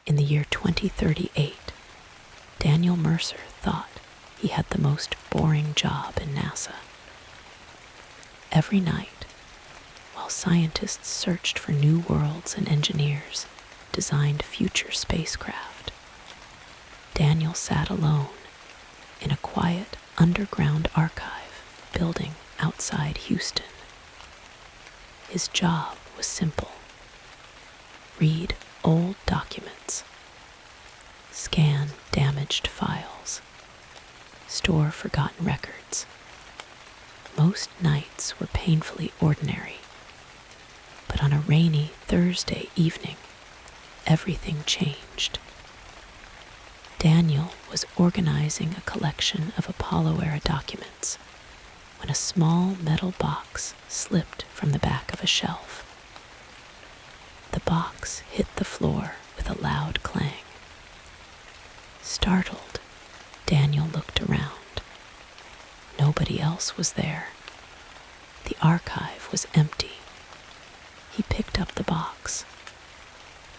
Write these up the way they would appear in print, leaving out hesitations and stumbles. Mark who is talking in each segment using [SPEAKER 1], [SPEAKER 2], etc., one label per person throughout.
[SPEAKER 1] In the year 2038, Daniel Mercer thought he had the most boring job in NASA. Every night, while scientists searched for new worlds and engineers designed future spacecraft, Daniel sat alone in a quiet underground archive building outside Houston. His job was simple: read old documents, scan damaged files, store forgotten records. Most nights were painfully ordinary, but on a rainy Thursday evening, everything changed. Daniel was organizing a collection of Apollo-era documents when a small metal box slipped from the back of a shelf. The box hit the floor with a loud clang. Startled, Daniel looked around. Nobody else was there. The archive was empty. He picked up the box.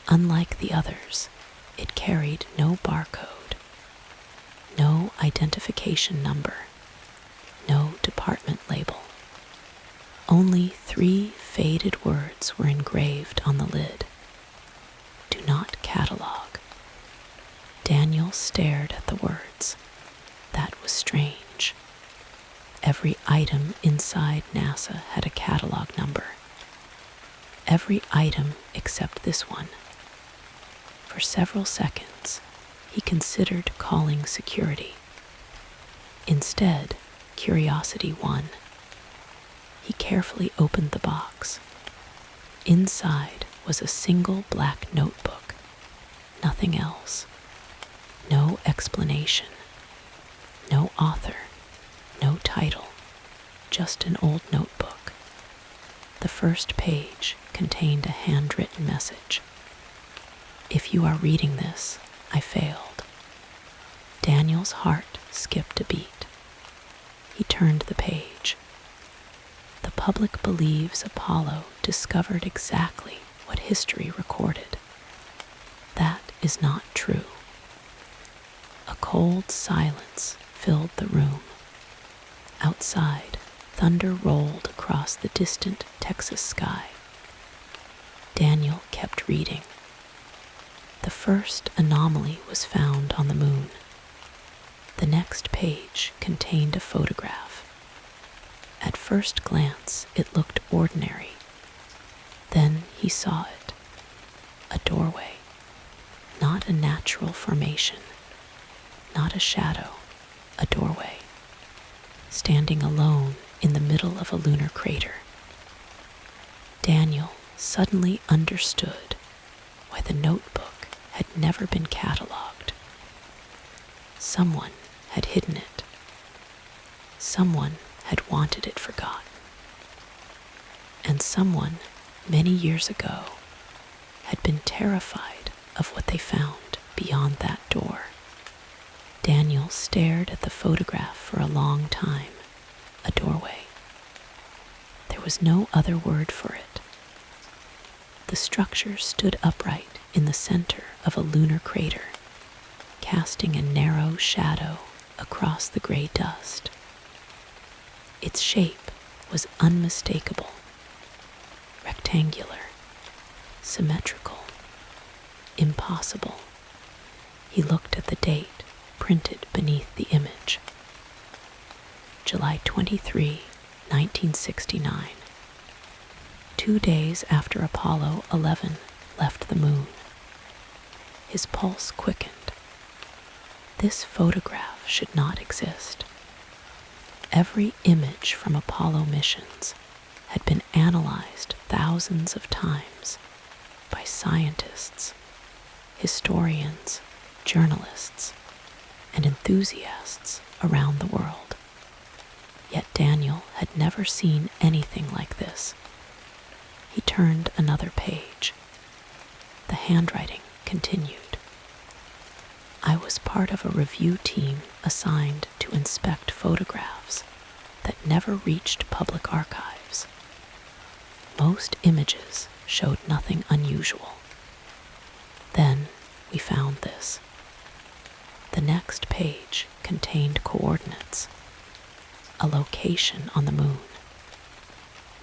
[SPEAKER 1] Unlike the others, it carried no barcode, no identification number, no department label. Only 3 faded words were engraved on the lid. Do not catalog. Daniel stared at the words. That was strange. Every item inside NASA had a catalog number. Every item except this one. For several seconds, he considered calling security. Instead, curiosity won. He carefully opened the box. Inside was a single black notebook. Nothing else. No explanation. No author. No title. Just an old notebook. The first page contained a handwritten message. If you are reading this, I failed. Daniel's heart skipped a beat. He turned the page. The public believes Apollo discovered exactly what history recorded. That is not true. A cold silence filled the room. Outside, thunder rolled across the distant Texas sky. Daniel kept reading. The first anomaly was found on the moon. The next page contained a photograph. At first glance, it looked ordinary. Then he saw it. A doorway. Not a natural formation. Not a shadow. A doorway. Standing alone in the middle of a lunar crater. Daniel suddenly understood why the notebook had never been catalogued. Someone had hidden it. Someone had wanted it forgotten. And someone, many years ago, had been terrified of what they found beyond that door. Daniel stared at the photograph for a long time. A doorway. There was no other word for it. The structure stood upright in the center of a lunar crater, casting a narrow shadow across the gray dust. Its shape was unmistakable, rectangular, symmetrical, impossible. He looked at the date printed beneath the image. July 23, 1969. 2 days after Apollo 11 left the moon. His pulse quickened. This photograph should not exist. Every image from Apollo missions had been analyzed thousands of times by scientists, historians, journalists, and enthusiasts around the world. Yet Daniel had never seen anything like this. He turned another page. The handwriting continued. I was part of a review team assigned to inspect photographs that never reached public archives. Most images showed nothing unusual. Then we found this. The next page contained coordinates, a location on the moon,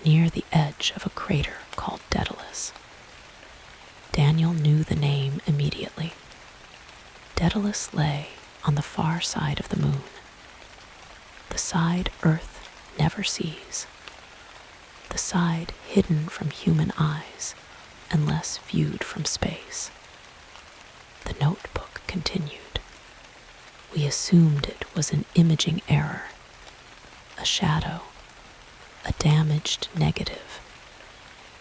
[SPEAKER 1] near the edge of a crater called Daedalus. Daniel knew the name immediately. Daedalus lay on the far side of the moon, the side Earth never sees, the side hidden from human eyes unless viewed from space. The notebook continued. We assumed it was an imaging error, a shadow, a damaged negative.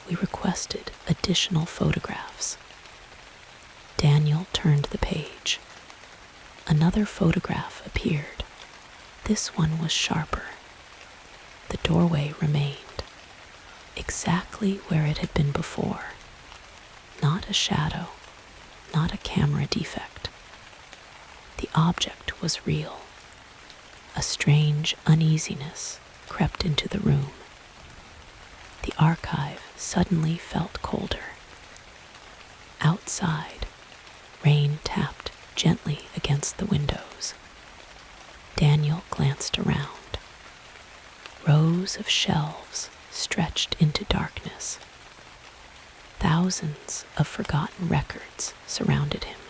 [SPEAKER 1] We requested additional photographs. Daniel turned the page. Another photograph appeared. This one was sharper. The doorway remained, exactly where it had been before. Not a shadow, not a camera defect. The object was real. A strange uneasiness crept into the room. The archive suddenly felt colder. Outside, rain tapped gently against the windows. Daniel glanced around. Rows of shelves stretched into darkness. Thousands of forgotten records surrounded him.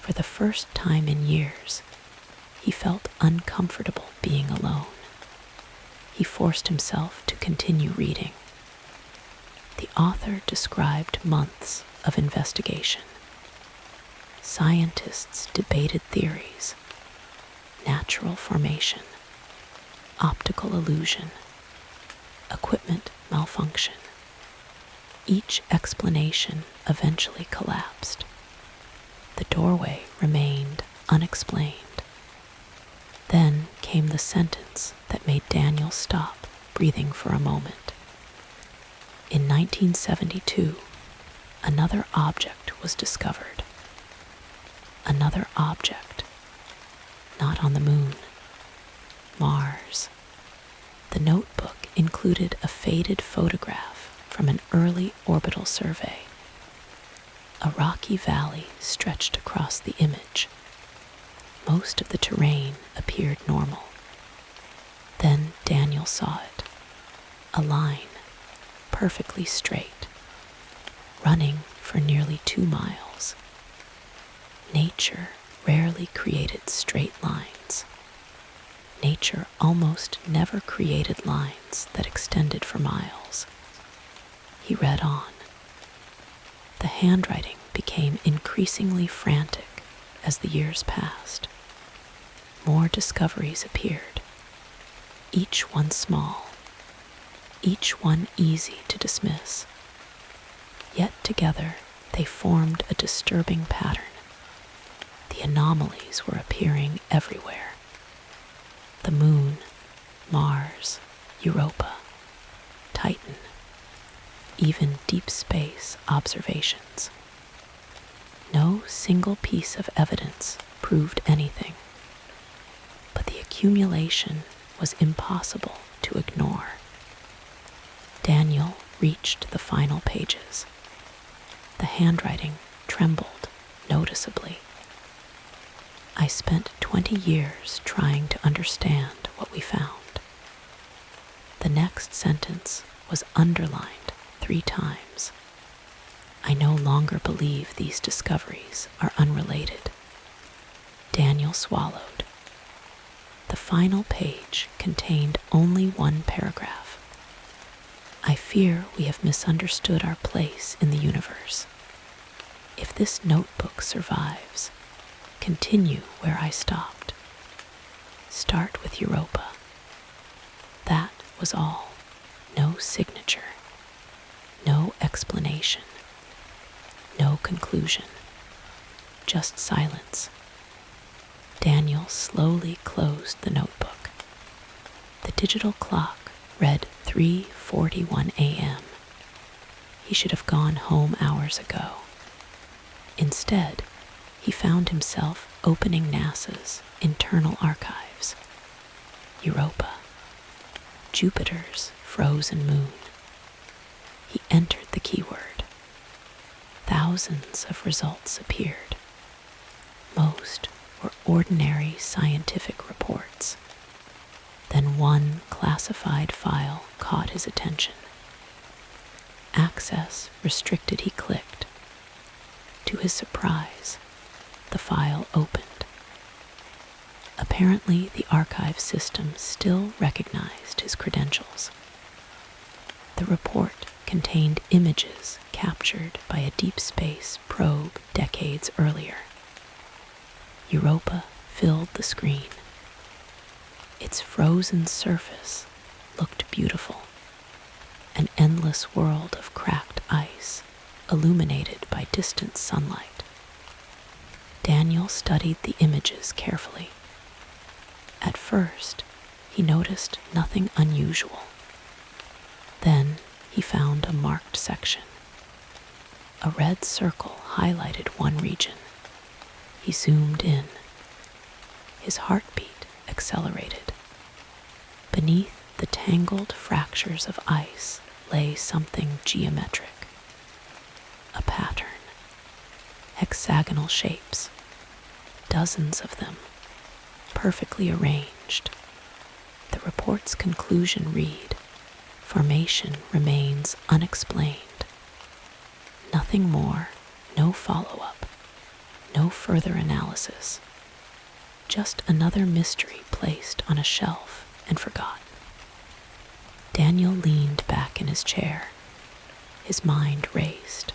[SPEAKER 1] For the first time in years, he felt uncomfortable being alone. He forced himself to continue reading. The author described months of investigation. Scientists debated theories, natural formation, optical illusion, equipment malfunction. Each explanation eventually collapsed. The doorway remained unexplained. Then came the sentence that made Daniel stop breathing for a moment. In 1972, another object was discovered. Another object, not on the moon, Mars. The notebook included a faded photograph from an early orbital survey. A rocky valley stretched across the image. Most of the terrain appeared normal. Then Daniel saw it. A line, perfectly straight, running for nearly 2 miles. Nature rarely created straight lines. Nature almost never created lines that extended for miles. He read on. The handwriting became increasingly frantic as the years passed. More discoveries appeared, each one small, each one easy to dismiss. Yet together they formed a disturbing pattern. The anomalies were appearing everywhere. The moon, Mars, Europa, Titan, even deep space observations. No single piece of evidence proved anything, but the accumulation was impossible to ignore. Daniel reached the final pages. The handwriting trembled noticeably. I spent 20 years trying to understand what we found. The next sentence was underlined 3 times. I no longer believe these discoveries are unrelated. Daniel swallowed. The final page contained only 1 paragraph. I fear we have misunderstood our place in the universe. If this notebook survives, continue where I stopped. Start with Europa. That was all. No signature. No explanation. No conclusion. Just silence. Daniel slowly closed the notebook. The digital clock read 3:41 a.m. He should have gone home hours ago. Instead, he found himself opening NASA's internal archives. Europa. Jupiter's frozen moon. He entered the keyword. thousands of results appeared. Most were ordinary scientific reports. Then one classified file caught his attention. Access restricted, he clicked. To his surprise, the file opened. Apparently, the archive system still recognized his credentials. The report contained images captured by a deep space probe decades earlier. Europa filled the screen. Its frozen surface looked beautiful, an endless world of cracked ice illuminated by distant sunlight. Daniel studied the images carefully. At first, he noticed nothing unusual. Then he found a marked section. A red circle highlighted one region. He zoomed in. His heartbeat accelerated. Beneath the tangled fractures of ice lay something geometric. A pattern. Hexagonal shapes. Dozens of them, perfectly arranged. The report's conclusion read, "Formation remains unexplained." Nothing more, no follow-up, no further analysis. Just another mystery placed on a shelf and forgotten. Daniel leaned back in his chair. His mind raced.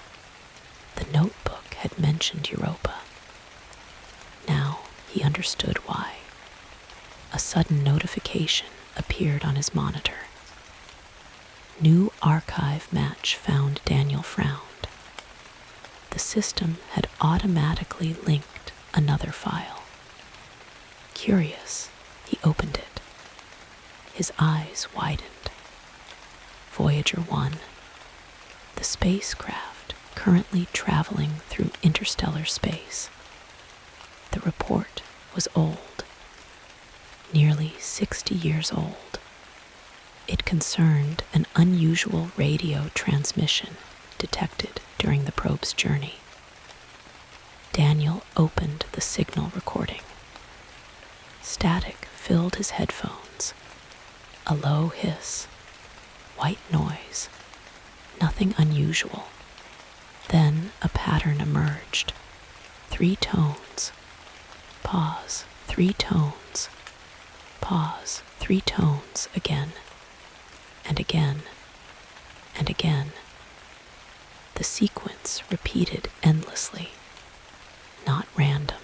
[SPEAKER 1] The notebook had mentioned Europa. Now he understood why. A sudden notification appeared on his monitor. New archive match found. Daniel frowned. The system had automatically linked another file. Curious, he opened it. His eyes widened. Voyager 1. The spacecraft currently traveling through interstellar space. The report was old, nearly 60 years old. It concerned an unusual radio transmission detected during the probe's journey. Daniel opened the signal recording. Static filled his headphones. A low hiss, white noise, nothing unusual. Then a pattern emerged. 3 tones. Pause, 3 tones. Pause, 3 tones again, and again, and again. The sequence repeated endlessly. Not random,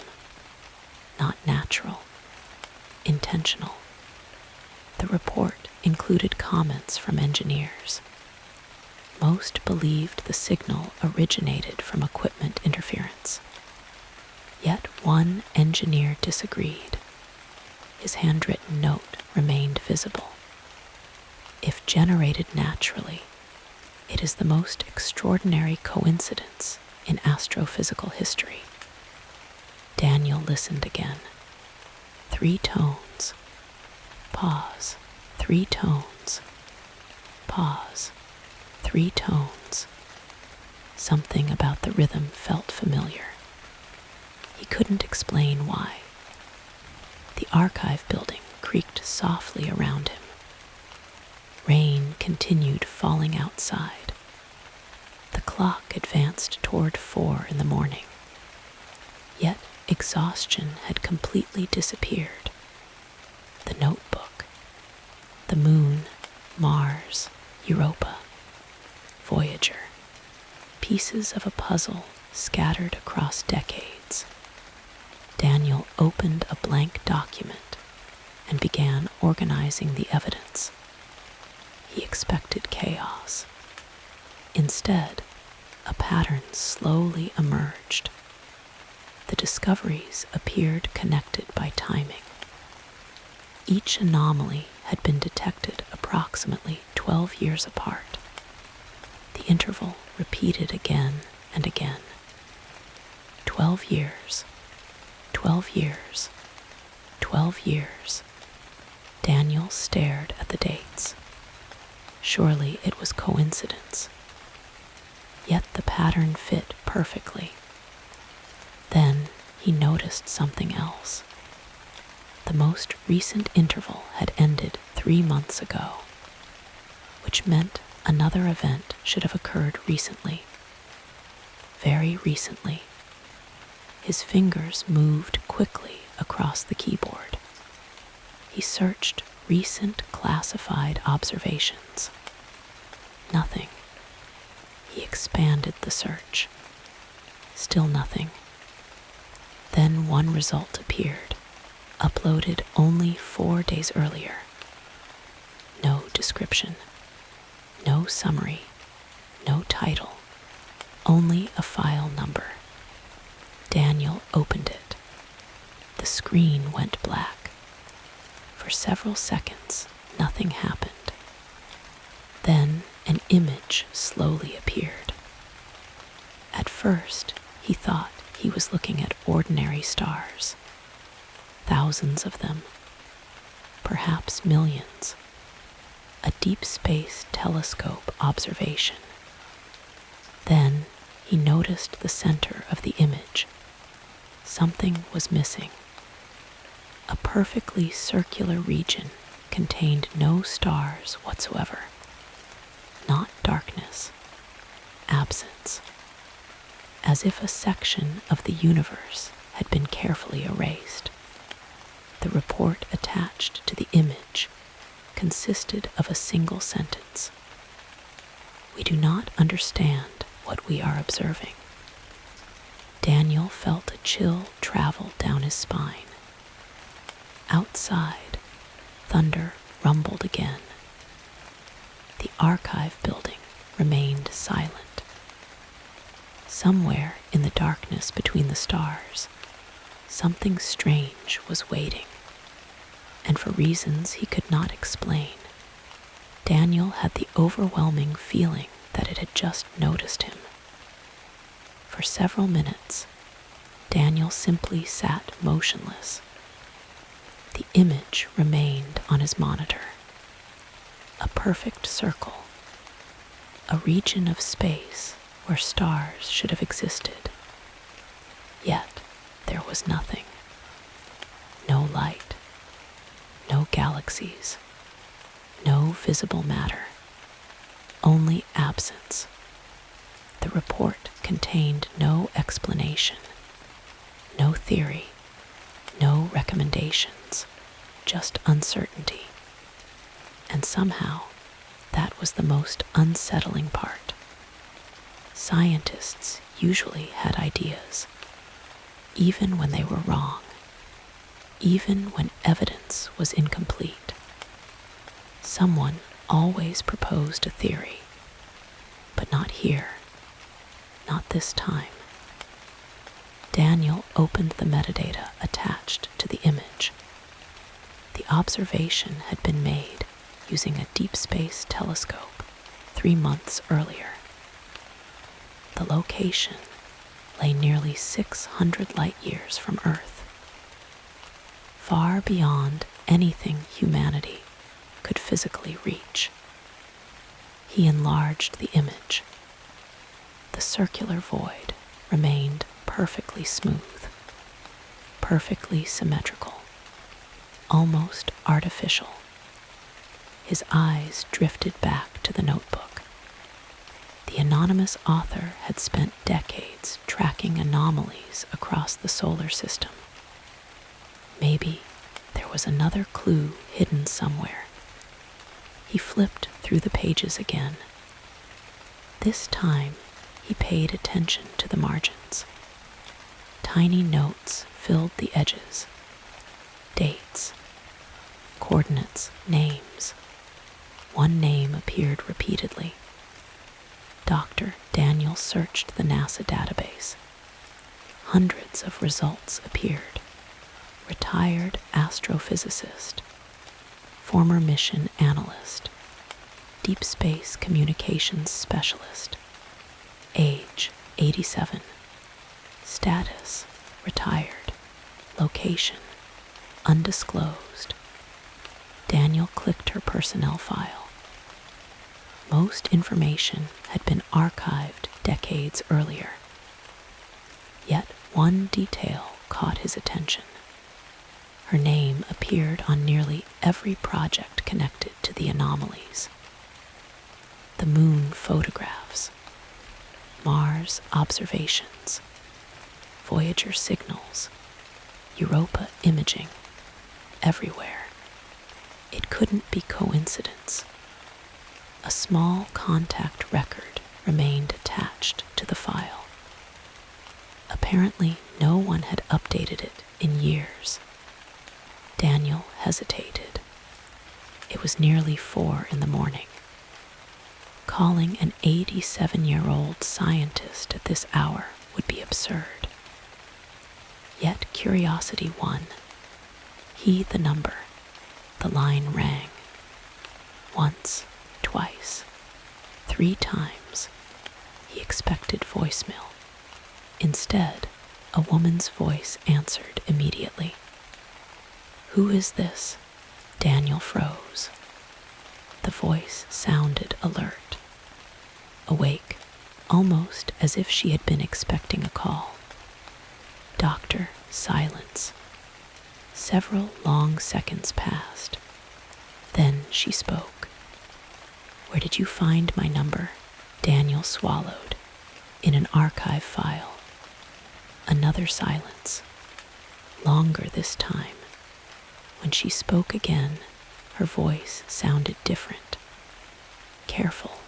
[SPEAKER 1] not natural, intentional. The report included comments from engineers. Most believed the signal originated from equipment interference. Yet one engineer disagreed. His handwritten note remained visible. If generated naturally, it is the most extraordinary coincidence in astrophysical history. Daniel listened again. 3 tones. Pause. 3 tones. Pause. 3 tones. Something about the rhythm felt familiar. He couldn't explain why. The archive building creaked softly around him. Rain continued falling outside. The clock advanced toward 4 in the morning. Yet exhaustion had completely disappeared. The notebook, the moon, Mars, Europa, Voyager, pieces of a puzzle scattered across decades. Daniel opened a blank document and began organizing the evidence. He expected chaos. Instead, a pattern slowly emerged. The discoveries appeared connected by timing. Each anomaly had been detected approximately 12 years apart. The interval repeated again and again. 12 years, 12 years, 12 years. Daniel stared at the dates. Surely it was coincidence. yet the pattern fit perfectly. Then he noticed something else. The most recent interval had ended 3 months ago, which meant another event should have occurred recently. Very recently. His fingers moved quickly across the keyboard. He searched recent classified observations. Nothing. He expanded the search. Still nothing. Then one result appeared, uploaded only 4 days earlier. No description, no summary, no title, only a file number. Daniel opened it. The screen went black. For several seconds, nothing happened. Then an image slowly appeared. At first, he thought he was looking at ordinary stars. Thousands of them, perhaps millions. A deep space telescope observation. Then he noticed the center of the image. Something was missing. A perfectly circular region contained no stars whatsoever. Not darkness, absence. As if a section of the universe had been carefully erased. The report attached to the image consisted of a single sentence. We do not understand what we are observing. Daniel felt a chill travel down his spine. Outside, thunder rumbled again. The archive building remained silent. Somewhere in the darkness between the stars, something strange was waiting, and for reasons he could not explain, Daniel had the overwhelming feeling that it had just noticed him. For several minutes, Daniel simply sat motionless. The image remained on his monitor. A perfect circle, a region of space where stars should have existed. Yet there was nothing. No light, no galaxies, no visible matter, only absence. The report contained no explanation, no theory, no recommendations, just uncertainty. And somehow, that was the most unsettling part. Scientists usually had ideas, even when they were wrong, even when evidence was incomplete. Someone always proposed a theory, but not here, not this time. Daniel opened the metadata attached to the image. The observation had been made using a deep space telescope 3 months earlier. The location lay nearly 600 light years from Earth, far beyond anything humanity could physically reach. He enlarged the image. The circular void remained perfectly smooth, perfectly symmetrical, almost artificial. His eyes drifted back to the notebook. The anonymous author had spent decades tracking anomalies across the solar system. Maybe there was another clue hidden somewhere. He flipped through the pages again. This time, he paid attention to the margins. Tiny notes filled the edges. Dates, coordinates, names. One name appeared repeatedly. Dr. Daniel searched the NASA database. Hundreds of results appeared. Retired astrophysicist, former mission analyst, deep space communications specialist, age 87, status retired, location undisclosed. Daniel clicked her personnel file. Most information had been archived decades earlier. Yet one detail caught his attention. Her name appeared on nearly every project connected to the anomalies. The moon photographs, Mars observations, Voyager signals, Europa imaging, everywhere. It couldn't be coincidence. A small contact record remained attached to the file. Apparently, no one had updated it in years. Daniel hesitated. It was nearly 4 in the morning. Calling an 87-year-old scientist at this hour would be absurd. Yet curiosity won. He the number. The line rang. Once, twice, 3 times. He expected voicemail. Instead, a woman's voice answered immediately. "Who is this?" Daniel froze. The voice sounded alert, awake, almost as if she had been expecting a call. Doctor, silence. Several long seconds passed. Then she spoke. "Where did you find my number?" Daniel swallowed. "In an archive file." Another silence. Longer this time. When she spoke again, her voice sounded different. Careful,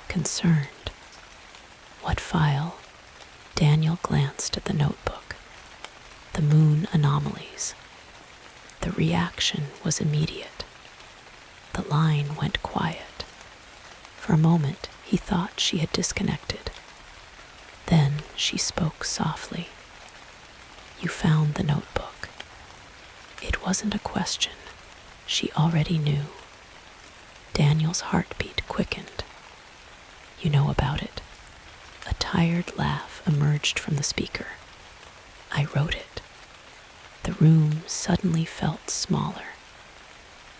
[SPEAKER 1] concerned. "What file?" Daniel glanced at the notebook. "The moon anomalies." The reaction was immediate. The line went quiet. For a moment, he thought she had disconnected. Then she spoke softly. "You found the notebook." It wasn't a question. She already knew. Daniel's heartbeat quickened. "You know about it." A tired laugh emerged from the speaker. "I wrote it." The room suddenly felt smaller.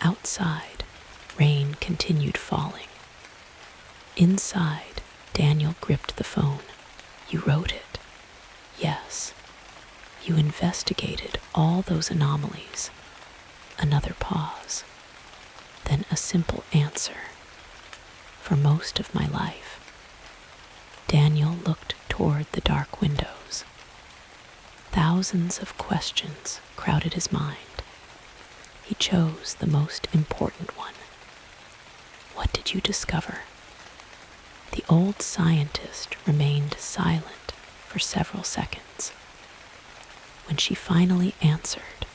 [SPEAKER 1] Outside, rain continued falling. Inside, Daniel gripped the phone. "You wrote it?" "Yes." "You investigated all those anomalies." Another pause. Then a simple answer. "For most of my life." Daniel looked toward the dark windows. Thousands of questions crowded his mind. He chose the most important one. "What did you discover?" The old scientist remained silent for several seconds. When she finally answered,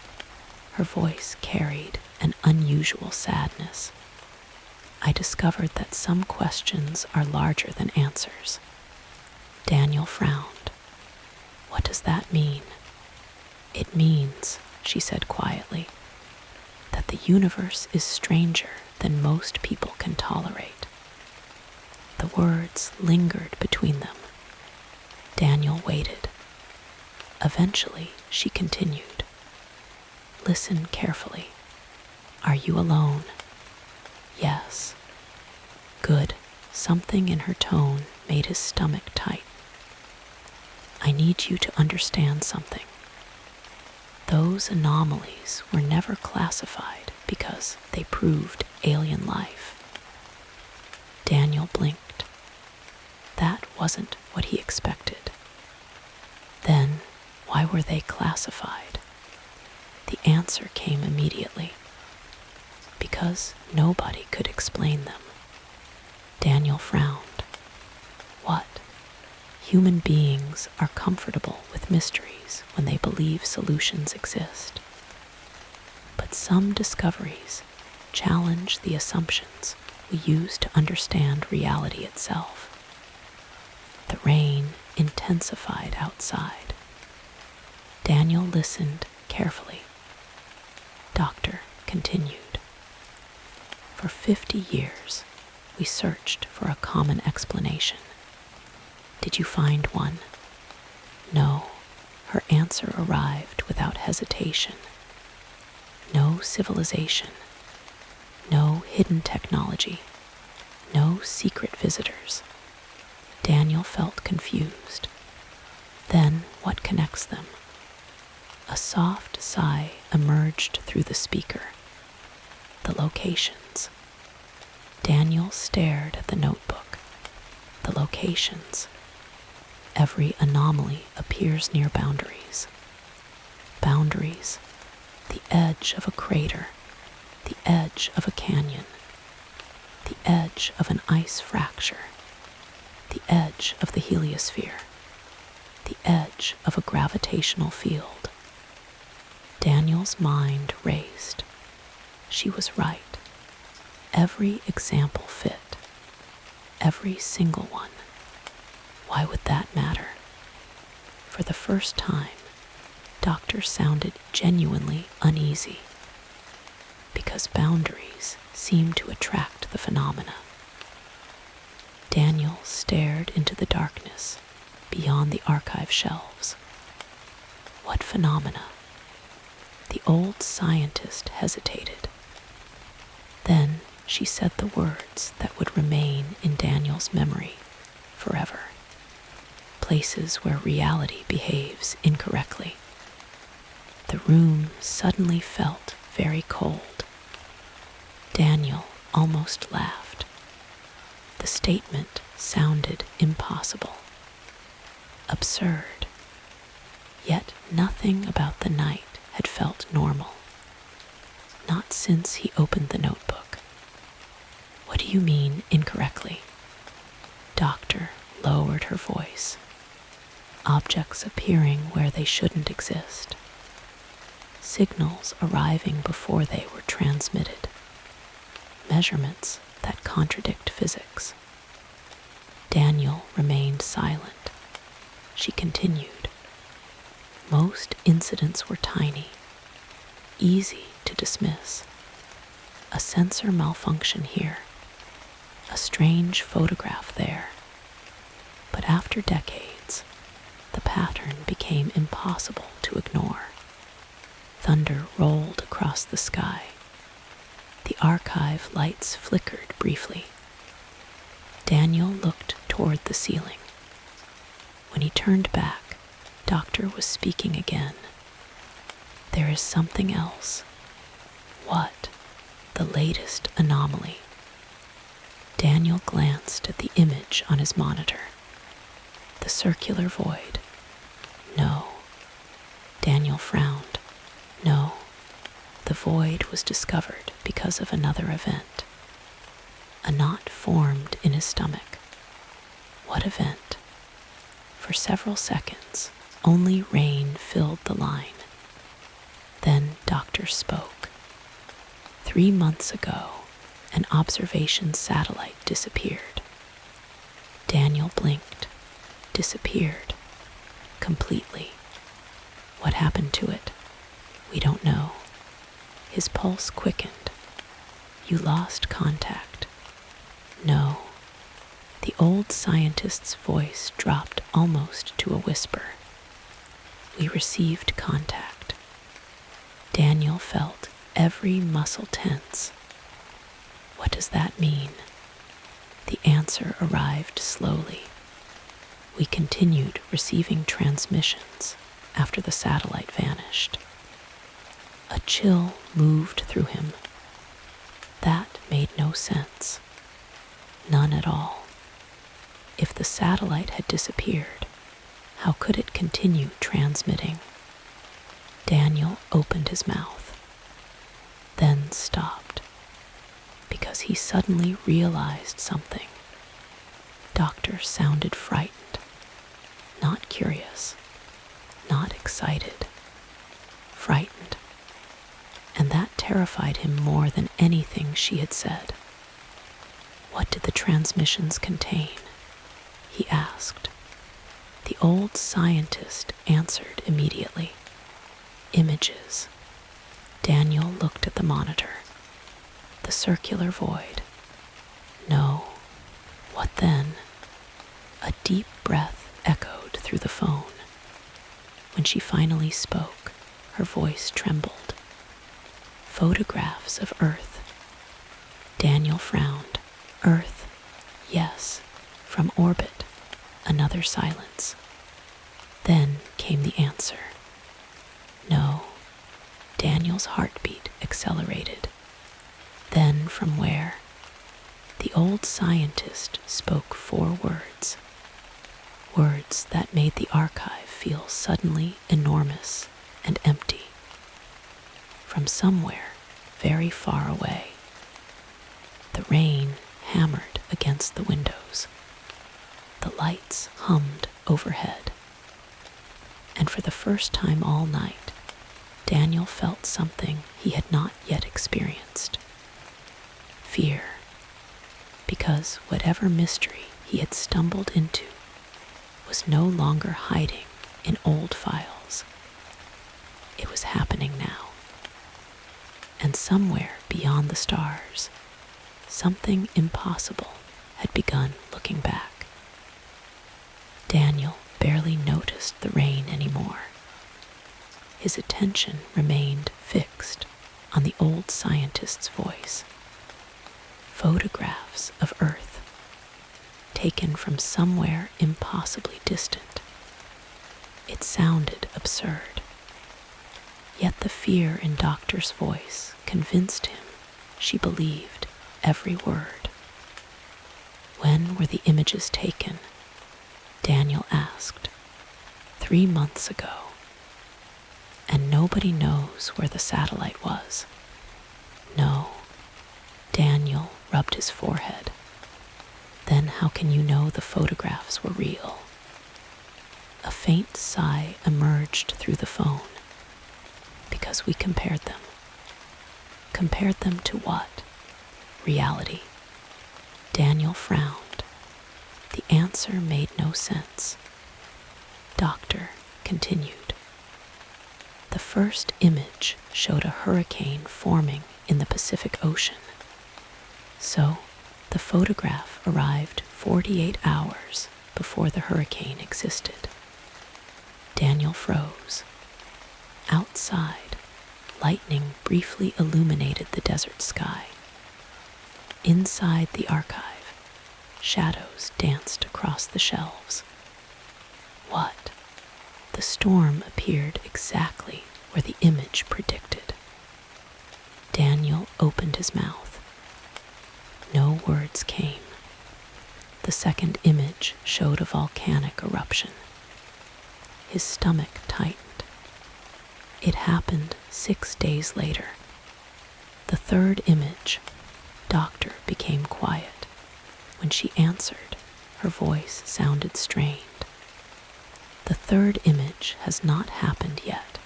[SPEAKER 1] her voice carried an unusual sadness. "I discovered that some questions are larger than answers." Daniel frowned. "What does that mean?" "It means," she said quietly, "that the universe is stranger than most people can tolerate." The words lingered between them. Daniel waited. Eventually, she continued. "Listen carefully. Are you alone?" "Yes." "Good." Something in her tone made his stomach tight. "I need you to understand something. Those anomalies were never classified because they proved alien life." Daniel blinked. That wasn't what he expected. Then, why were they classified? The answer came immediately. Because nobody could explain them. Daniel frowned. "What?" "Human beings are comfortable with mysteries when they believe solutions exist. But some discoveries challenge the assumptions we use to understand reality itself." The rain intensified outside. Daniel listened carefully. Doctor continued. "For 50 years, we searched for a common explanation. Did you find one?" "No." Her answer arrived without hesitation. "No civilization. No hidden technology. No secret visitors. Daniel felt confused. Then what connects them? A soft sigh emerged through the speaker. The locations. Daniel stared at the notebook. The locations. Every anomaly appears near boundaries. Boundaries. The edge of a crater. The edge of a canyon. The edge of an ice fracture. The edge of the heliosphere. The edge of a gravitational field. Daniel's mind raced. She was right. Every example fit. Every single one. Why would that matter? For the first time, Doctor sounded genuinely uneasy, because boundaries seemed to attract the phenomena. Daniel stared into the darkness beyond the archive shelves. What phenomena? The old scientist hesitated. Then she said the words that would remain in Daniel's memory forever. Places where reality behaves incorrectly. The room suddenly felt very cold. Daniel almost laughed. The statement sounded impossible, absurd. Yet nothing about the night had felt normal. Not since he opened the notebook. What do you mean incorrectly? Doctor lowered her voice. Objects appearing where they shouldn't exist. Signals arriving before they were transmitted. Measurements that contradict physics. Daniel remained silent. She continued. Most incidents were tiny, easy to dismiss. A sensor malfunction here, a strange photograph there. But after decades, the pattern became impossible to ignore. Thunder rolled across the sky. The archive lights flickered briefly. Daniel looked toward the ceiling. When he turned back, Doctor was speaking again. There is something else. What? The latest anomaly. Daniel glanced at the image on his monitor. The circular void. No. Daniel frowned. No. The void was discovered because of another event. A knot formed in his stomach. What event? For several seconds, only rain filled the line. Then Doctor spoke. 3 months ago, an observation satellite disappeared. Daniel blinked. Disappeared. Completely. What happened to it? We don't know. His pulse quickened. You lost contact. No. The old scientist's voice dropped almost to a whisper. We received contact. Daniel felt every muscle tense. What does that mean? The answer arrived slowly. We continued receiving transmissions after the satellite vanished. A chill moved through him. That made no sense. None at all. If the satellite had disappeared, how could it continue transmitting? Daniel opened his mouth, then stopped, because he suddenly realized something. Doctor sounded frightened, not curious, not excited, frightened. And that terrified him more than anything she had said. What did the transmissions contain? He asked. The old scientist answered immediately. Images. Daniel looked at the monitor. The circular void. No. What then? A deep breath echoed through the phone. When she finally spoke, her voice trembled. Photographs of Earth. Daniel frowned. Earth, yes, from orbit. Another silence. Then came the answer. No. Daniel's heartbeat accelerated. Then from where? The old scientist spoke 4 words. Words that made the archive feel suddenly enormous and empty. From somewhere very far away. The rain hammered against the windows. The lights hummed overhead. And for the first time all night, Daniel felt something he had not yet experienced. Fear. Because whatever mystery he had stumbled into was no longer hiding in old files. It was happening now. And somewhere beyond the stars, something impossible had begun looking back. Daniel barely noticed the rain anymore. His attention remained fixed on the old scientist's voice. Photographs of Earth, taken from somewhere impossibly distant. It sounded absurd. Yet the fear in Doctor's voice convinced him she believed every word. When were the images taken? Daniel asked. 3 months ago. And nobody knows where the satellite was. No. Daniel rubbed his forehead. Then how can you know the photographs were real? A faint sigh emerged through the phone. Because we compared them. Compared them to what? Reality. Daniel frowned. The answer made no sense. Doctor continued. The first image showed a hurricane forming in the Pacific Ocean. So, the photograph arrived 48 hours before the hurricane existed. Daniel froze. Outside, lightning briefly illuminated the desert sky. Inside the archive, shadows danced across the shelves. What? The storm appeared exactly where the image predicted. Daniel opened his mouth. No words came. The second image showed a volcanic eruption. His stomach tightened. It happened 6 days later. The third image, Doctor became quiet. When she answered, her voice sounded strained. The third image has not happened yet.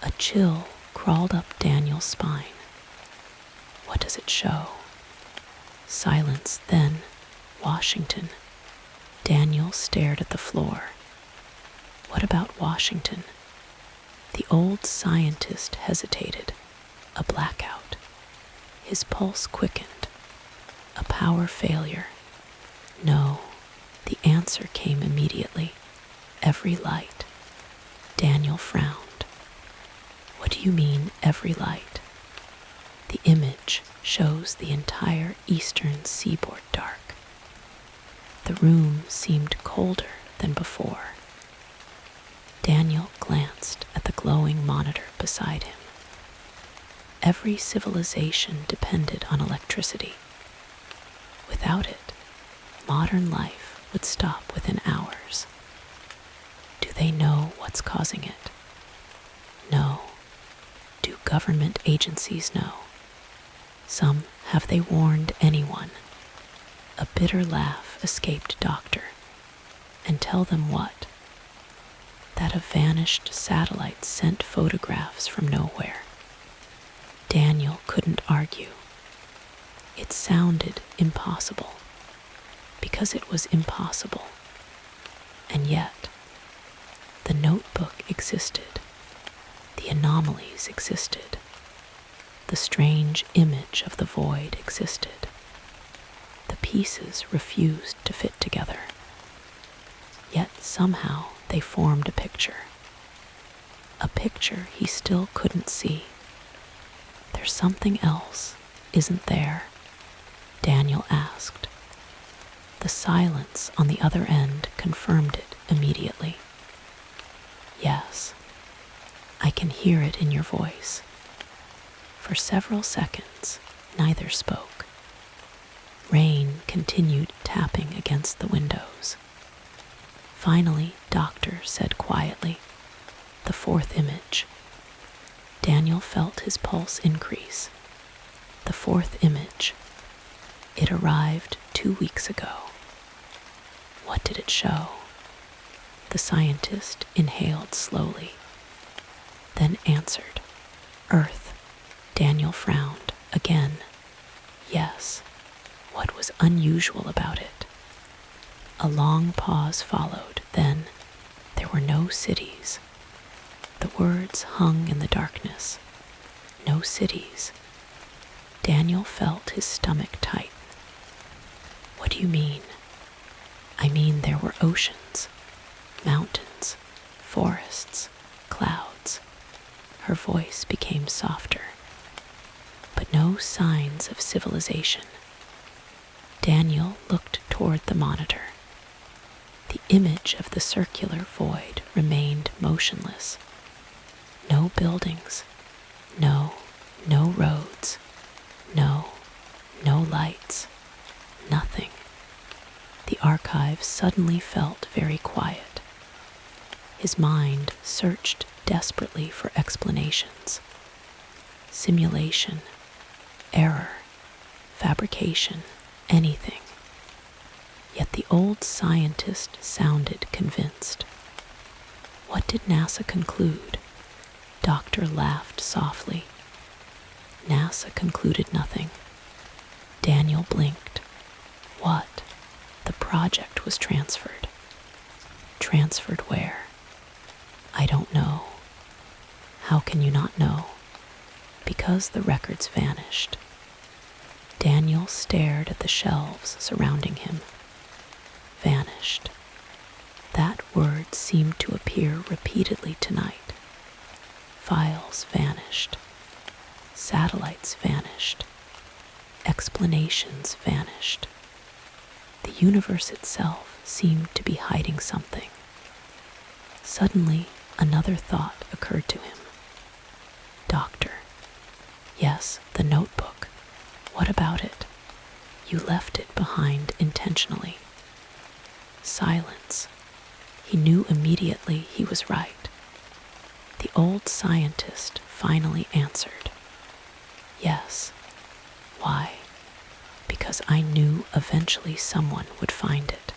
[SPEAKER 1] A chill crawled up Daniel's spine. What does it show? Silence, then Washington. Daniel stared at the floor. What about Washington? The old scientist hesitated. A blackout. His pulse quickened. A power failure. No, the answer came immediately. Every light. Daniel frowned. What do you mean, every light? The image shows the entire eastern seaboard dark. The room seemed colder than before. Daniel glanced at the glowing monitor beside him. Every civilization depended on electricity. Without it, modern life would stop within hours. Do they know what's causing it? No. Do government agencies know? Some, have they warned anyone? A bitter laugh escaped Doctor. And tell them what? That a vanished satellite sent photographs from nowhere. Daniel couldn't argue. It sounded impossible, because it was impossible. And yet, the notebook existed. The anomalies existed. The strange image of the void existed. The pieces refused to fit together. Yet somehow they formed a picture. A picture he still couldn't see. There's something else, isn't there? Daniel asked. The silence on the other end confirmed it immediately. Yes, I can hear it in your voice. For several seconds, neither spoke. Rain continued tapping against the windows. Finally, Doctor said quietly, "The fourth image." Daniel felt his pulse increase. The fourth image. It arrived 2 weeks ago. What did it show? The scientist inhaled slowly, then answered, "Earth." Daniel frowned again. Yes. What was unusual about it? A long pause followed, then there were no cities. The words hung in the darkness. No cities. Daniel felt his stomach tighten. What do you mean? I mean there were oceans, mountains, forests, clouds. Her voice became softer. But no signs of civilization. Daniel looked toward the monitor. The image of the circular void remained motionless. No buildings. No roads. No lights. Nothing. The archive suddenly felt very quiet. His mind searched desperately for explanations. Simulation, error, fabrication, anything. Yet the old scientist sounded convinced. What did NASA conclude? Doctor laughed softly. NASA concluded nothing. Daniel blinked. What? The project was transferred. Transferred where? I don't know. How can you not know? Because the records vanished. Daniel stared at the shelves surrounding him. Vanished. That word seemed to appear repeatedly tonight. Files vanished. Satellites vanished. Explanations vanished. The universe itself seemed to be hiding something. Suddenly, another thought occurred to him. Doctor. Yes, the notebook. What about it? You left it behind intentionally. Silence. He knew immediately he was right. The old scientist finally answered. Yes. Why? Because I knew eventually someone would find it.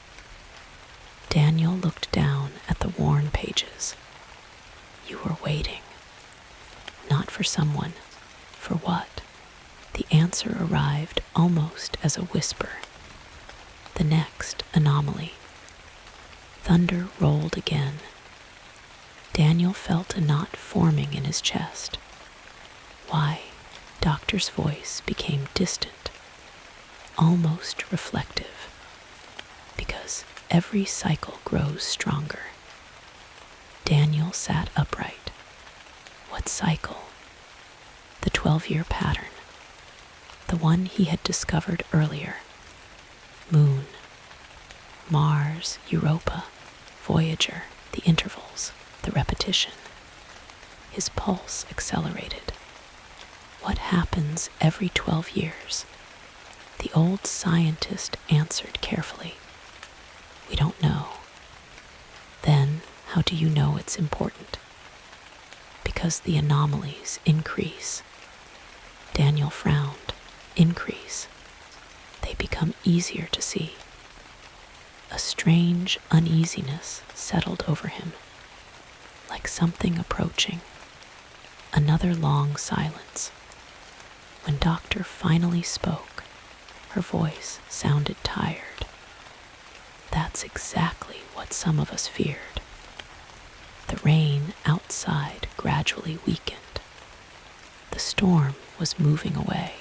[SPEAKER 1] Daniel looked down at the worn pages. You were waiting. Not for someone. For what? The answer arrived almost as a whisper. The next anomaly. Thunder rolled again. Daniel felt a knot forming in his chest. Why? Doctor's voice became distant, almost reflective. Because every cycle grows stronger. Daniel sat upright. What cycle? The 12-year pattern. The one he had discovered earlier. Moon, Mars, Europa, Voyager, the intervals, the repetition. His pulse accelerated. What happens every 12 years? The old scientist answered carefully. We don't know. Then, how do you know it's important? Because the anomalies increase. Daniel frowned. Increase. They become easier to see. A strange uneasiness settled over him, like something approaching. Another long silence. When Doctor finally spoke, her voice sounded tired. That's exactly what some of us feared. The rain outside gradually weakened. The storm was moving away.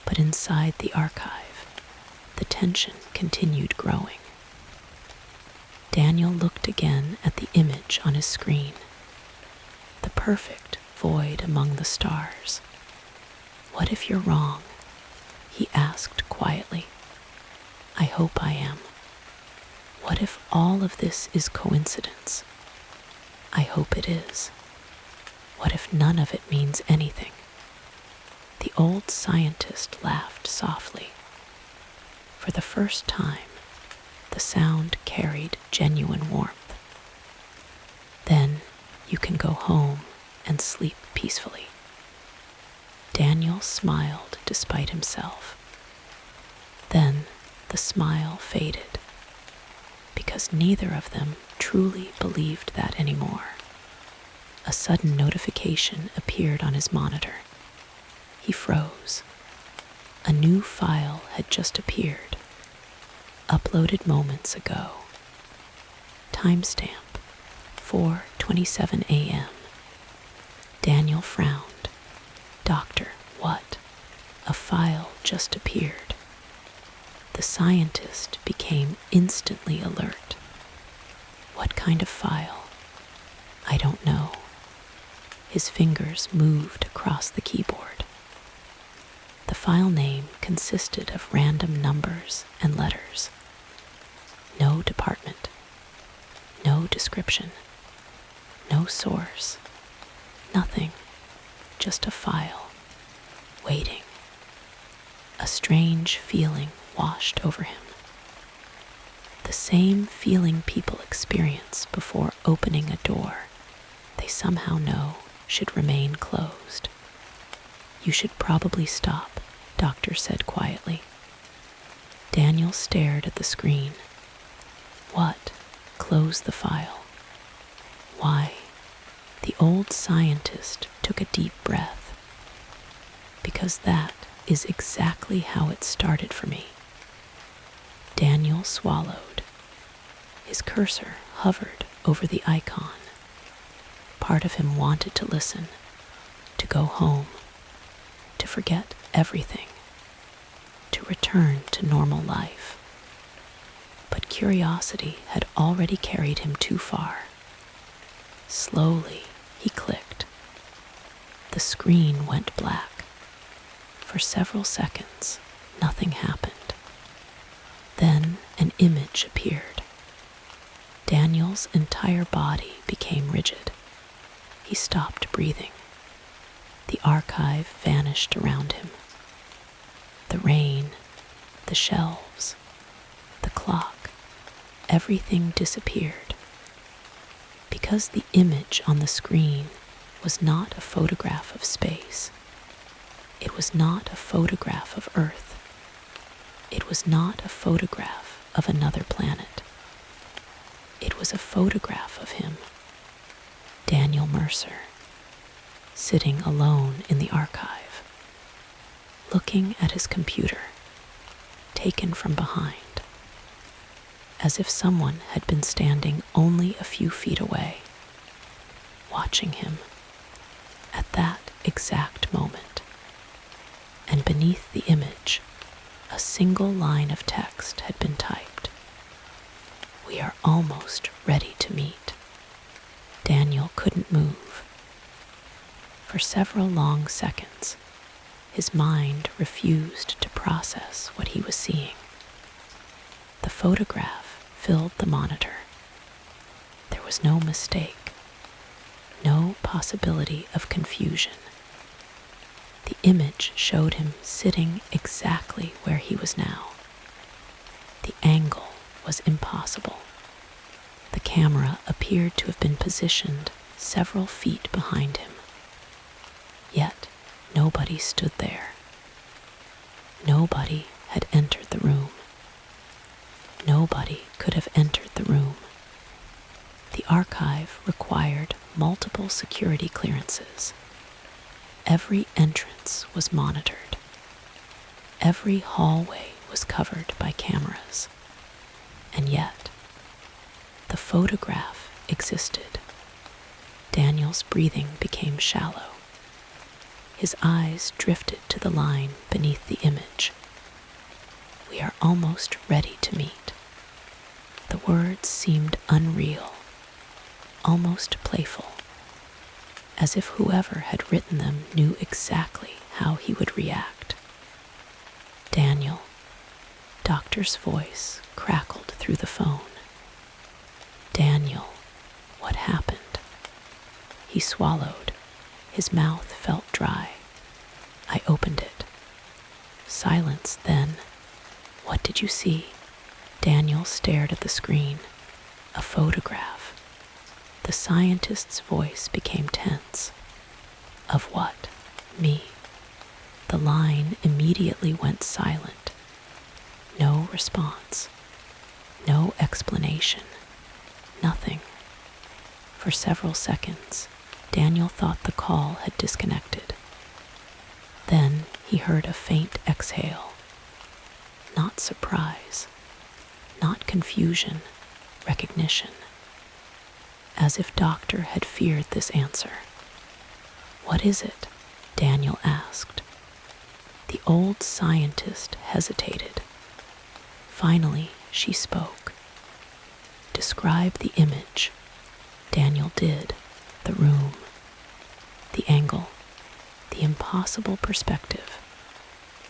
[SPEAKER 1] But inside the archive, the tension continued growing. Daniel looked again at the image on his screen. The perfect void among the stars. What if you're wrong? He asked quietly. I hope I am. What if all of this is coincidence? I hope it is. What if none of it means anything? The old scientist laughed softly. For the first time, the sound carried genuine warmth. Then you can go home and sleep peacefully. Daniel smiled despite himself. Then the smile faded, because neither of them truly believed that anymore. A sudden notification appeared on his monitor. He froze. A new file had just appeared, uploaded moments ago. Timestamp 4:27 a.m. Daniel frowned. Doctor, what? A file just appeared. The scientist became instantly alert. What kind of file? I don't know. His fingers moved across the keyboard. The file name consisted of random numbers and letters. No department. No description. No source. Nothing. Just a file. Waiting. A strange feeling washed over him. The same feeling people experience before opening a door they somehow know should remain closed. You should probably stop, Doctor said quietly. Daniel stared at the screen. What? Close the file. Why? The old scientist took a deep breath. Because that is exactly how it started for me. Daniel swallowed. His cursor hovered over the icon. Part of him wanted to listen, to go home, to forget everything, to return to normal life. But curiosity had already carried him too far. Slowly, he clicked. The screen went black. For several seconds, nothing happened. Then an image appeared. Daniel's entire body became rigid. He stopped breathing. The archive vanished around him. The rain, the shelves, the clock, everything disappeared. Because the image on the screen was not a photograph of space. It was not a photograph of Earth. It was not a photograph of another planet. It was a photograph of him, Daniel Mercer, sitting alone in the archive, looking at his computer, taken from behind, as if someone had been standing only a few feet away, watching him at that exact moment. And beneath the image, a single line of text had been typed. We are almost ready to meet. Daniel couldn't move. For several long seconds, his mind refused to process what he was seeing. The photograph filled the monitor. There was no mistake, no possibility of confusion. The image showed him sitting exactly where he was now. The angle was impossible. The camera appeared to have been positioned several feet behind him. Yet nobody stood there. Nobody had entered the room. Nobody could have entered the room. The archive required multiple security clearances. Every entrance was monitored. Every hallway was covered by cameras. And yet, the photograph existed. Daniel's breathing became shallow. His eyes drifted to the line beneath the image. We are almost ready to meet. The words seemed unreal, almost playful, as if whoever had written them knew exactly how he would react. Daniel, Doctor's voice crackled through the phone. "Daniel, what happened?" He swallowed. His mouth felt dry. I opened it. Silence then. "What did you see?" Daniel stared at the screen. "A photograph." The scientist's voice became tense. "Of what?" "Me." The line immediately went silent. No response. No explanation. Nothing. For several seconds, Daniel thought the call had disconnected. Then he heard a faint exhale. Not surprise. Not confusion. Recognition. As if Doctor had feared this answer. "What is it?" Daniel asked. The old scientist hesitated. Finally, she spoke. "Describe the image." Daniel did. The room. The angle. The impossible perspective.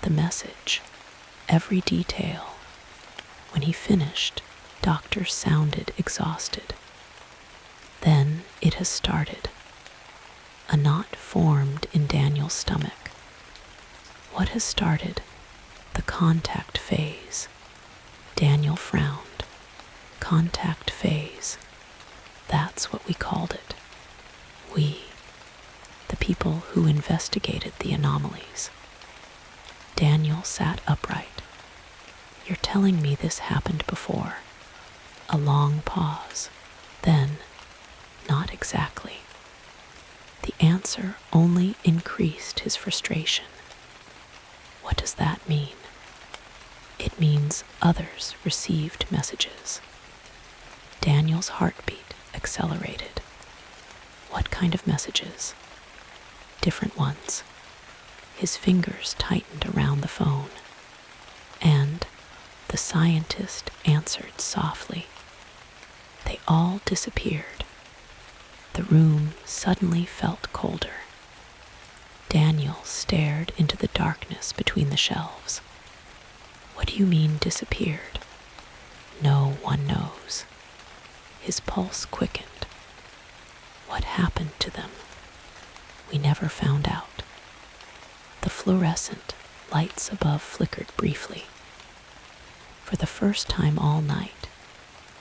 [SPEAKER 1] The message. Every detail. When he finished, Doctor sounded exhausted. Then it has started. A knot formed in Daniel's stomach. What has started? The contact phase. Daniel frowned. Contact phase. That's what we called it. We. The people who investigated the anomalies. Daniel sat upright. "You're telling me this happened before." A long pause. Then, "Not exactly." The answer only increased his frustration. "What does that mean?" "It means others received messages." Daniel's heartbeat accelerated. "What kind of messages?" "Different ones." His fingers tightened around the phone. And the scientist answered softly. They all disappeared. The room suddenly felt colder. Daniel stared into the darkness between the shelves. "What do you mean disappeared?" "No one knows." His pulse quickened. "What happened to them?" "We never found out." The fluorescent lights above flickered briefly. For the first time all night,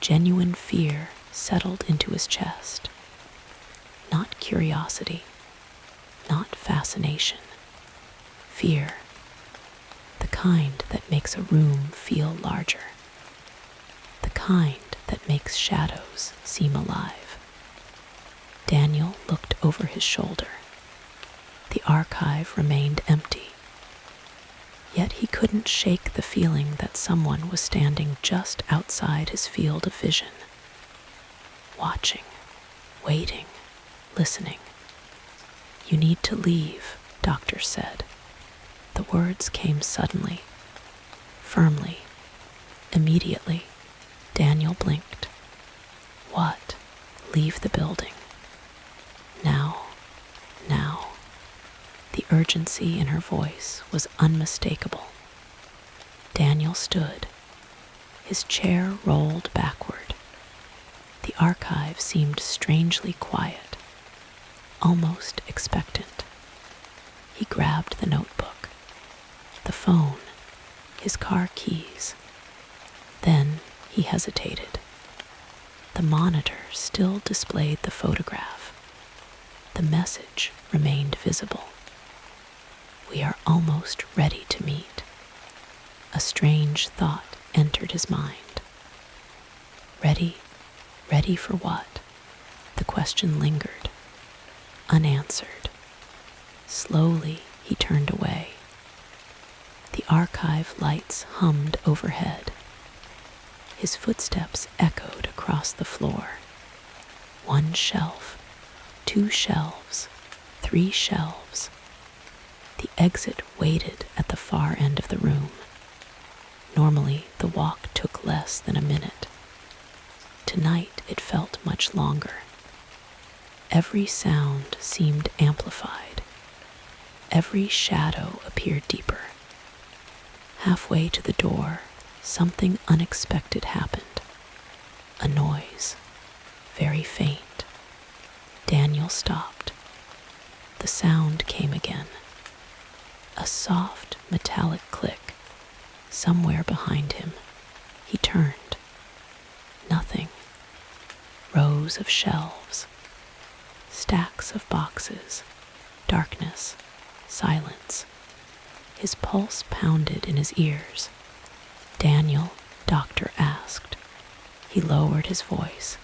[SPEAKER 1] genuine fear settled into his chest. Not curiosity, not fascination. Fear. The kind that makes a room feel larger. The kind that makes shadows seem alive. Daniel looked over his shoulder. The archive remained empty. Yet he couldn't shake the feeling that someone was standing just outside his field of vision. Watching, waiting, listening. "You need to leave," Doctor said. The words came suddenly, firmly, immediately. Daniel blinked. "What?" "Leave the building. Now, now." The urgency in her voice was unmistakable. Daniel stood. His chair rolled backward. The archive seemed strangely quiet, almost expectant. He grabbed the notebook, the phone, his car keys. Then he hesitated. The monitor still displayed the photograph. The message remained visible. "We are almost ready to meet." A strange thought entered his mind. Ready? Ready for what? The question lingered, unanswered. Slowly he turned away. The archive lights hummed overhead. His footsteps echoed across the floor. 1 shelf, 2 shelves, 3 shelves. The exit waited at the far end of the room. Normally, the walk took less than a minute. Tonight, it felt much longer. Every sound seemed amplified. Every shadow appeared deeper. Halfway to the door, something unexpected happened. A noise, very faint. Daniel stopped. The sound came again. A soft, metallic click, somewhere behind him. He turned. Nothing. Rows of shelves. Stacks of boxes. Darkness. Silence. His pulse pounded in his ears. "Daniel," Doctor asked. He lowered his voice.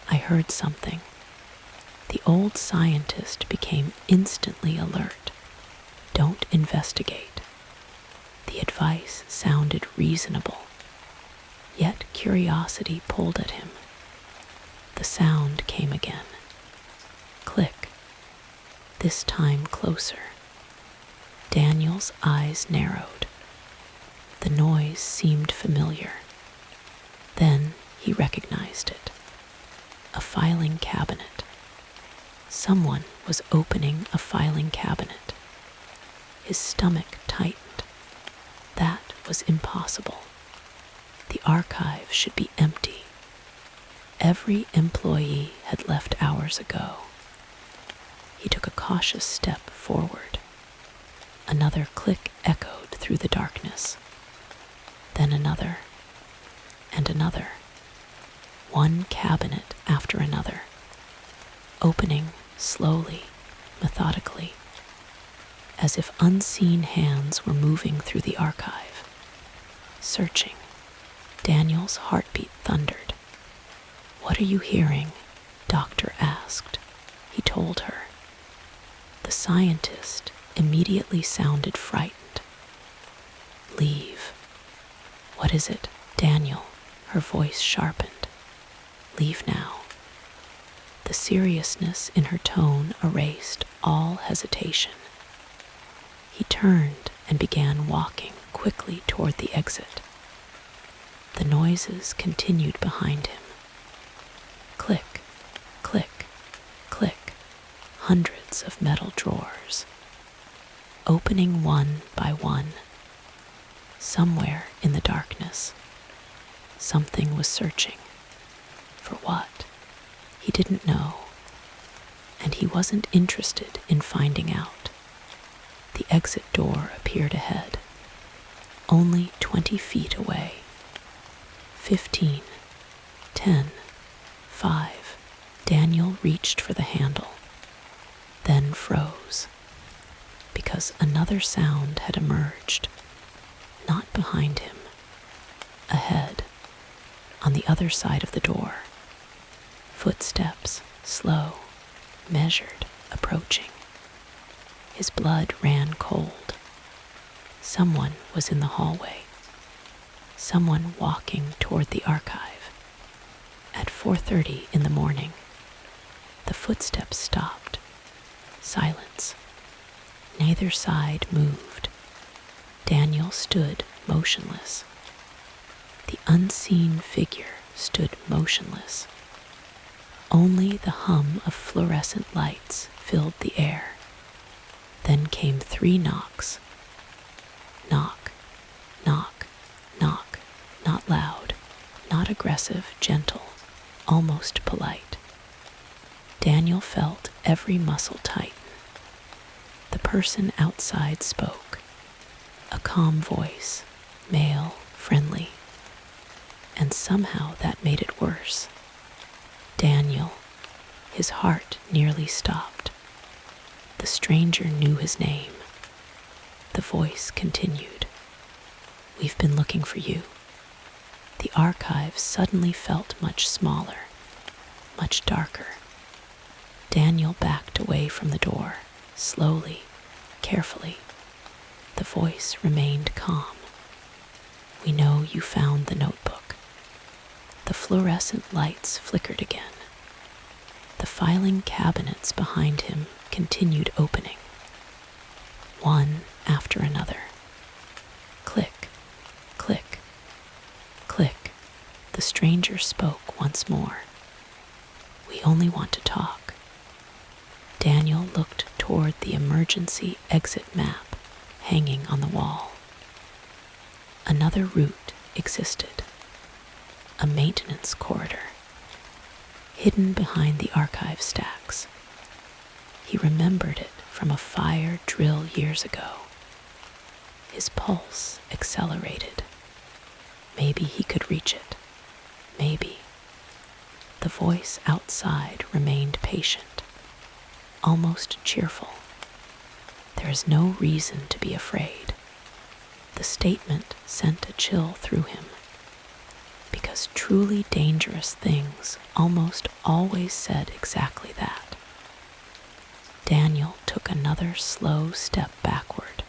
[SPEAKER 1] "I heard something." The old scientist became instantly alert. "Don't investigate." The advice sounded reasonable, yet curiosity pulled at him. The sound came again. Click. This time closer. Daniel's eyes narrowed. The noise seemed familiar. Then he recognized it. A filing cabinet. Someone was opening a filing cabinet. His stomach tightened. That was impossible. The archive should be empty. Every employee had left hours ago. He took a cautious step forward. Another click echoed through the darkness. Then another, and another. One cabinet after another, opening slowly, methodically, as if unseen hands were moving through the archive, searching. Daniel's heartbeat thundered. "What are you hearing?" Doctor asked. He told her. The scientist immediately sounded frightened. "Leave." "What is it, Daniel?" Her voice sharpened. "Leave now." The seriousness in her tone erased all hesitation. He turned and began walking quickly toward the exit. The noises continued behind him. Click, click, click. Hundreds of metal drawers, opening one by one. Somewhere in the darkness, something was searching. For what? He didn't know, and he wasn't interested in finding out. The exit door appeared ahead, only 20 feet away. 15, 10, 5. Daniel reached for the handle, then froze, because another sound had emerged, not behind him, ahead, on the other side of the door. Footsteps, slow, measured, approaching. His blood ran cold. Someone was in the hallway. Someone walking toward the archive. At 4:30 in the morning, the footsteps stopped. Silence. Neither side moved. Daniel stood motionless. The unseen figure stood motionless. Only the hum of fluorescent lights filled the air. Then came 3 knocks. Knock, knock, knock. Not loud, not aggressive, gentle, almost polite. Daniel felt every muscle tighten. The person outside spoke. A calm voice, male, friendly. And somehow that made it worse. Daniel. His heart nearly stopped. The stranger knew his name. The voice continued. "We've been looking for you." The archive suddenly felt much smaller, much darker. Daniel backed away from the door, slowly, carefully. The voice remained calm. "We know you found the notebook." The fluorescent lights flickered again. The filing cabinets behind him continued opening, one after another. Click, click, click. The stranger spoke once more. "We only want to talk." Daniel looked toward the emergency exit map hanging on the wall. Another route existed. A maintenance corridor, hidden behind the archive stacks. He remembered it from a fire drill years ago. His pulse accelerated. Maybe he could reach it. Maybe. The voice outside remained patient, almost cheerful. There is no reason to be afraid. The statement sent a chill through him, because truly dangerous things almost always said exactly that. Daniel took another slow step backward,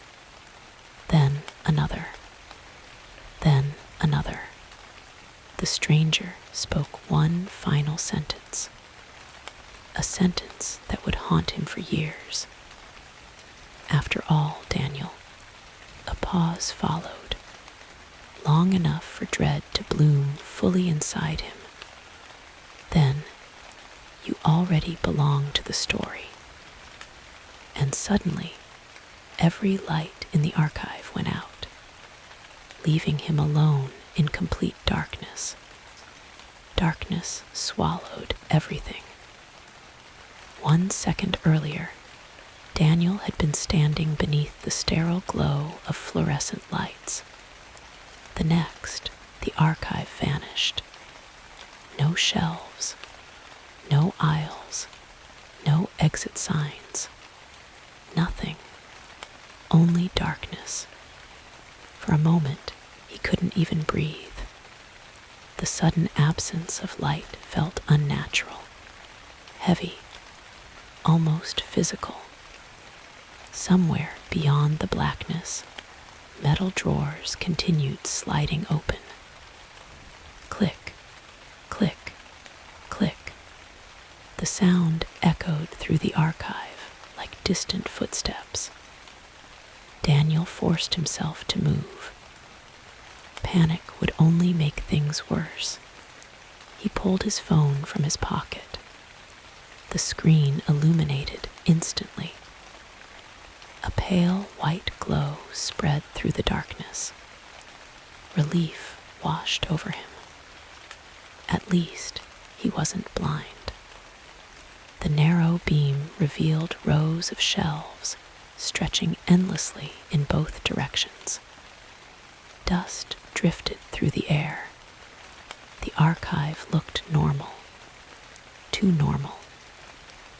[SPEAKER 1] then another, then another. The stranger spoke one final sentence, a sentence that would haunt him for years. After all, Daniel. A pause followed, long enough for dread to bloom fully inside him. Then, you already belong to the story. And suddenly, every light in the archive went out, leaving him alone in complete darkness. Darkness swallowed everything. 1 second earlier, Daniel had been standing beneath the sterile glow of fluorescent lights. The next, the archive vanished. No shelves, no aisles, no exit signs. Nothing. Only darkness. For a moment, he couldn't even breathe. The sudden absence of light felt unnatural, heavy, almost physical. Somewhere beyond the blackness, metal drawers continued sliding open. Click, click, click. The sound echoed through the archive like distant footsteps. Daniel forced himself to move. Panic would only make things worse. He pulled his phone from his pocket. The screen illuminated instantly. A pale white glow spread through the darkness. Relief washed over him. At least he wasn't blind. The narrow beam revealed rows of shelves stretching endlessly in both directions. Dust drifted through the air. The archive looked normal. Too normal.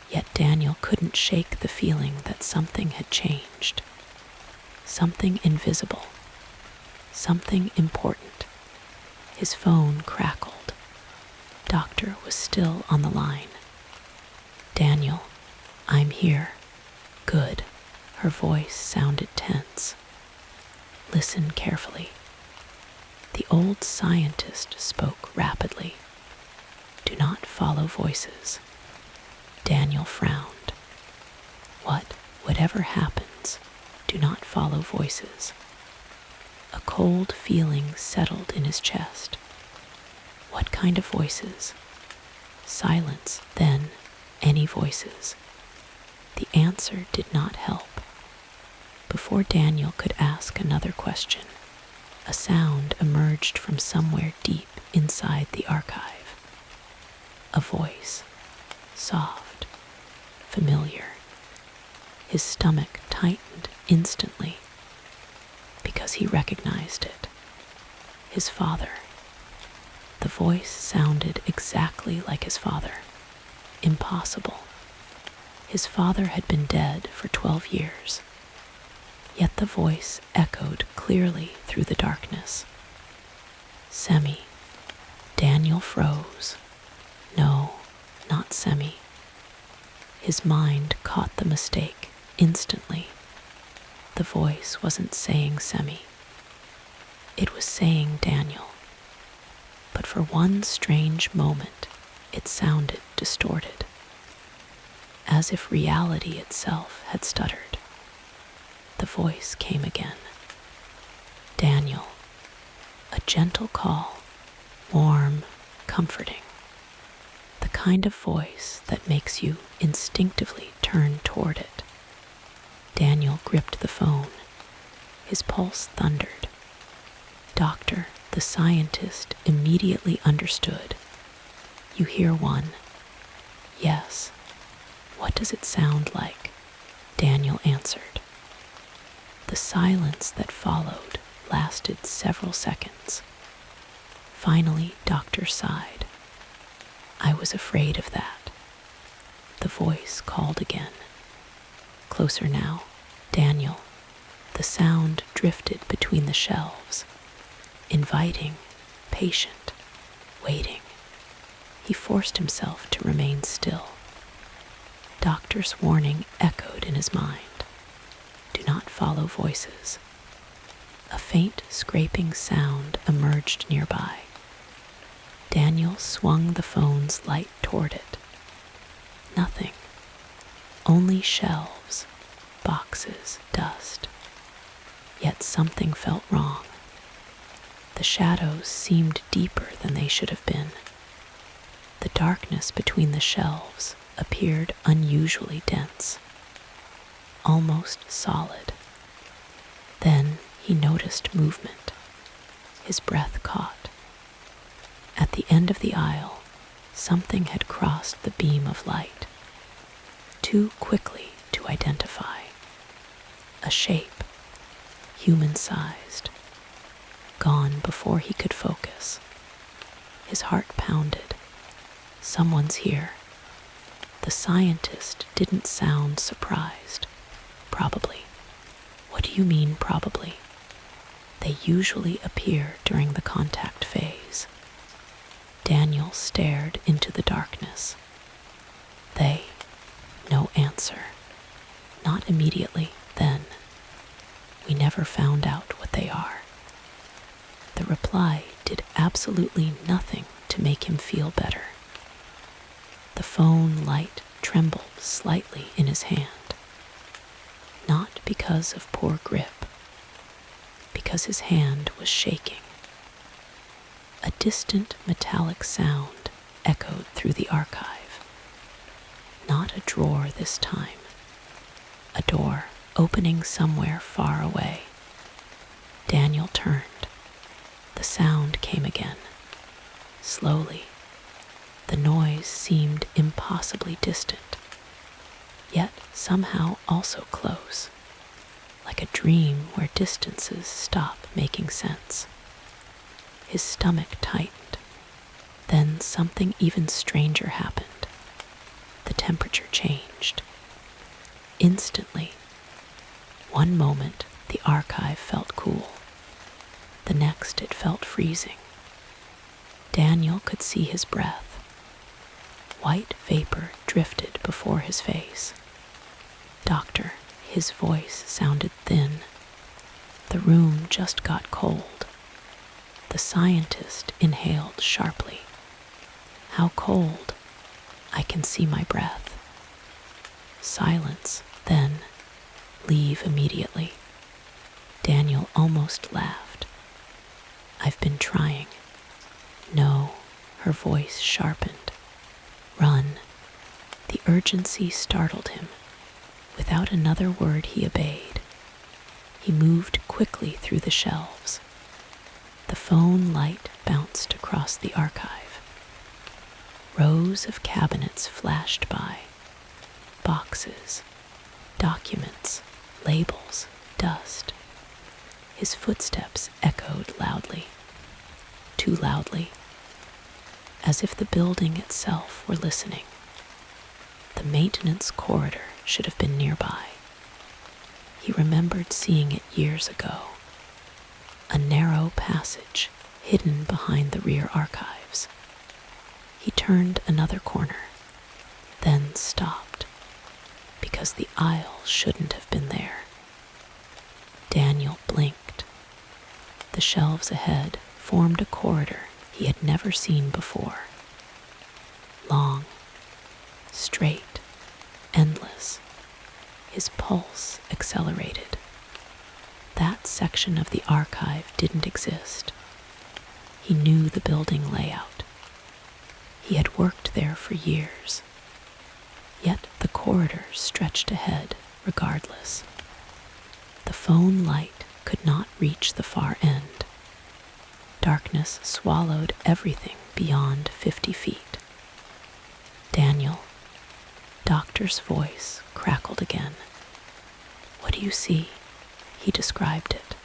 [SPEAKER 1] Yet Daniel couldn't shake the feeling that something had changed. Something invisible. Something important. His phone crackled. Doctor was still on the line. Daniel, I'm here. Good. Her voice sounded tense. Listen carefully. The old scientist spoke rapidly. Do not follow voices. Daniel frowned. Whatever happens, do not follow voices. A cold feeling settled in his chest. What kind of voices? Silence, then any voices. The answer did not help. Before Daniel could ask another question, a sound emerged from somewhere deep inside the archive. A voice, soft, familiar. His stomach tightened instantly because he recognized it. His father. The voice sounded exactly like his father. Impossible. His father had been dead for 12 years. Yet the voice echoed clearly through the darkness. Semi. Daniel froze. No, not Semi. His mind caught the mistake instantly. The voice wasn't saying Semi. It was saying Daniel. But for one strange moment, it sounded distorted, as if reality itself had stuttered. The voice came again. Daniel. A gentle call, warm, comforting. The kind of voice that makes you instinctively turn toward it. Daniel gripped the phone. His pulse thundered. Doctor, The scientist immediately understood. You hear one? Yes. What does it sound like? Daniel answered. The silence that followed lasted several seconds. Finally, Doctor sighed. I was afraid of that. The voice called again. Closer now, Daniel. The sound drifted between the shelves, inviting, patient, waiting. He forced himself to remain still. Doctor's warning echoed in his mind. Do not follow voices. A faint scraping sound emerged nearby. Daniel swung the phone's light toward it. Nothing. Only shelves, boxes, dust. Yet something felt wrong. The shadows seemed deeper than they should have been. The darkness between the shelves appeared unusually dense, almost solid. Then he noticed movement. His breath caught. At the end of the aisle, something had crossed the beam of light, too quickly to identify. A shape, human-sized, gone before he could focus. His heart pounded. Someone's here. The scientist didn't sound surprised. Probably. What do you mean, probably? They usually appear during the contact phase. Daniel stared into the darkness. They. No answer. Not immediately, then. We never found out what they are. The reply did absolutely nothing to make him feel better. The phone light trembled slightly in his hand. Not because of poor grip, because his hand was shaking. A distant metallic sound echoed through the archive. Not a drawer this time. A door opening somewhere far away. Daniel turned. The sound came again. Slowly. The noise seemed impossibly distant, yet somehow also close, like a dream where distances stop making sense. His stomach tightened. Then something even stranger happened. The temperature changed. Instantly. One moment, the archive felt cool. The next, it felt freezing. Daniel could see his breath. White vapor drifted before his face. Doctor, his voice sounded thin. The room just got cold. The scientist inhaled sharply. How cold? I can see my breath. Silence, then. Leave immediately. Daniel almost laughed. I've been trying. No, her voice sharpened. Run. The urgency startled him. Without another word, he obeyed. He moved quickly through the shelves. The phone light bounced across the archive. Rows of cabinets flashed by. Boxes, documents, labels, dust. His footsteps echoed loudly. Too loudly. As if the building itself were listening. The maintenance corridor should have been nearby. He remembered seeing it years ago. A narrow passage hidden behind the rear archives. He turned another corner, then stopped, because the aisle shouldn't have been there. Daniel blinked. The shelves ahead formed a corridor he had never seen before. Long, straight, endless. His pulse accelerated. That section of the archive didn't exist. He knew the building layout. He had worked there for years. Yet the corridor stretched ahead regardless. The phone light could not reach the far end. Darkness swallowed everything beyond 50 feet. Daniel, Doctor's voice crackled again. What do you see? He described it.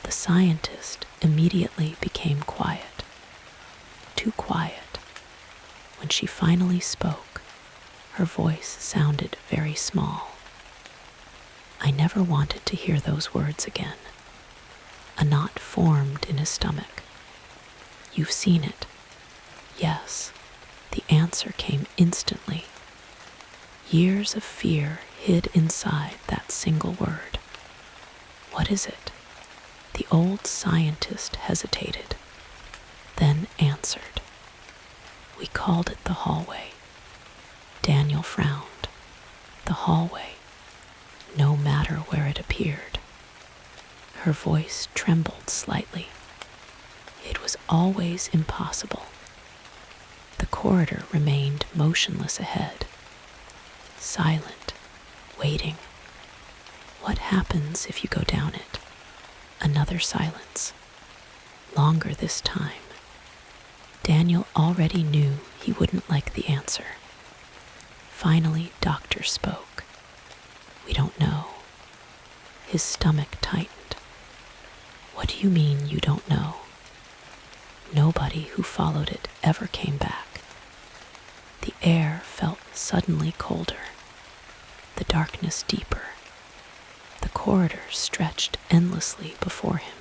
[SPEAKER 1] The scientist immediately became quiet. Too quiet. When she finally spoke, her voice sounded very small. I never wanted to hear those words again. A knot formed in his stomach. You've seen it. Yes. The answer came instantly. Years of fear hid inside that single word. What is it? The old scientist hesitated, then answered. We called it the hallway. Daniel frowned. The hallway, no matter where it appeared. Her voice trembled slightly. It was always impossible. The corridor remained motionless ahead, silent, waiting. What happens if you go down it? Another silence. Longer this time. Daniel already knew he wouldn't like the answer. Finally, Doctor spoke. We don't know. His stomach tightened. What do you mean you don't know? Nobody who followed it ever came back. The air felt suddenly colder, the darkness deeper. The corridor stretched endlessly before him,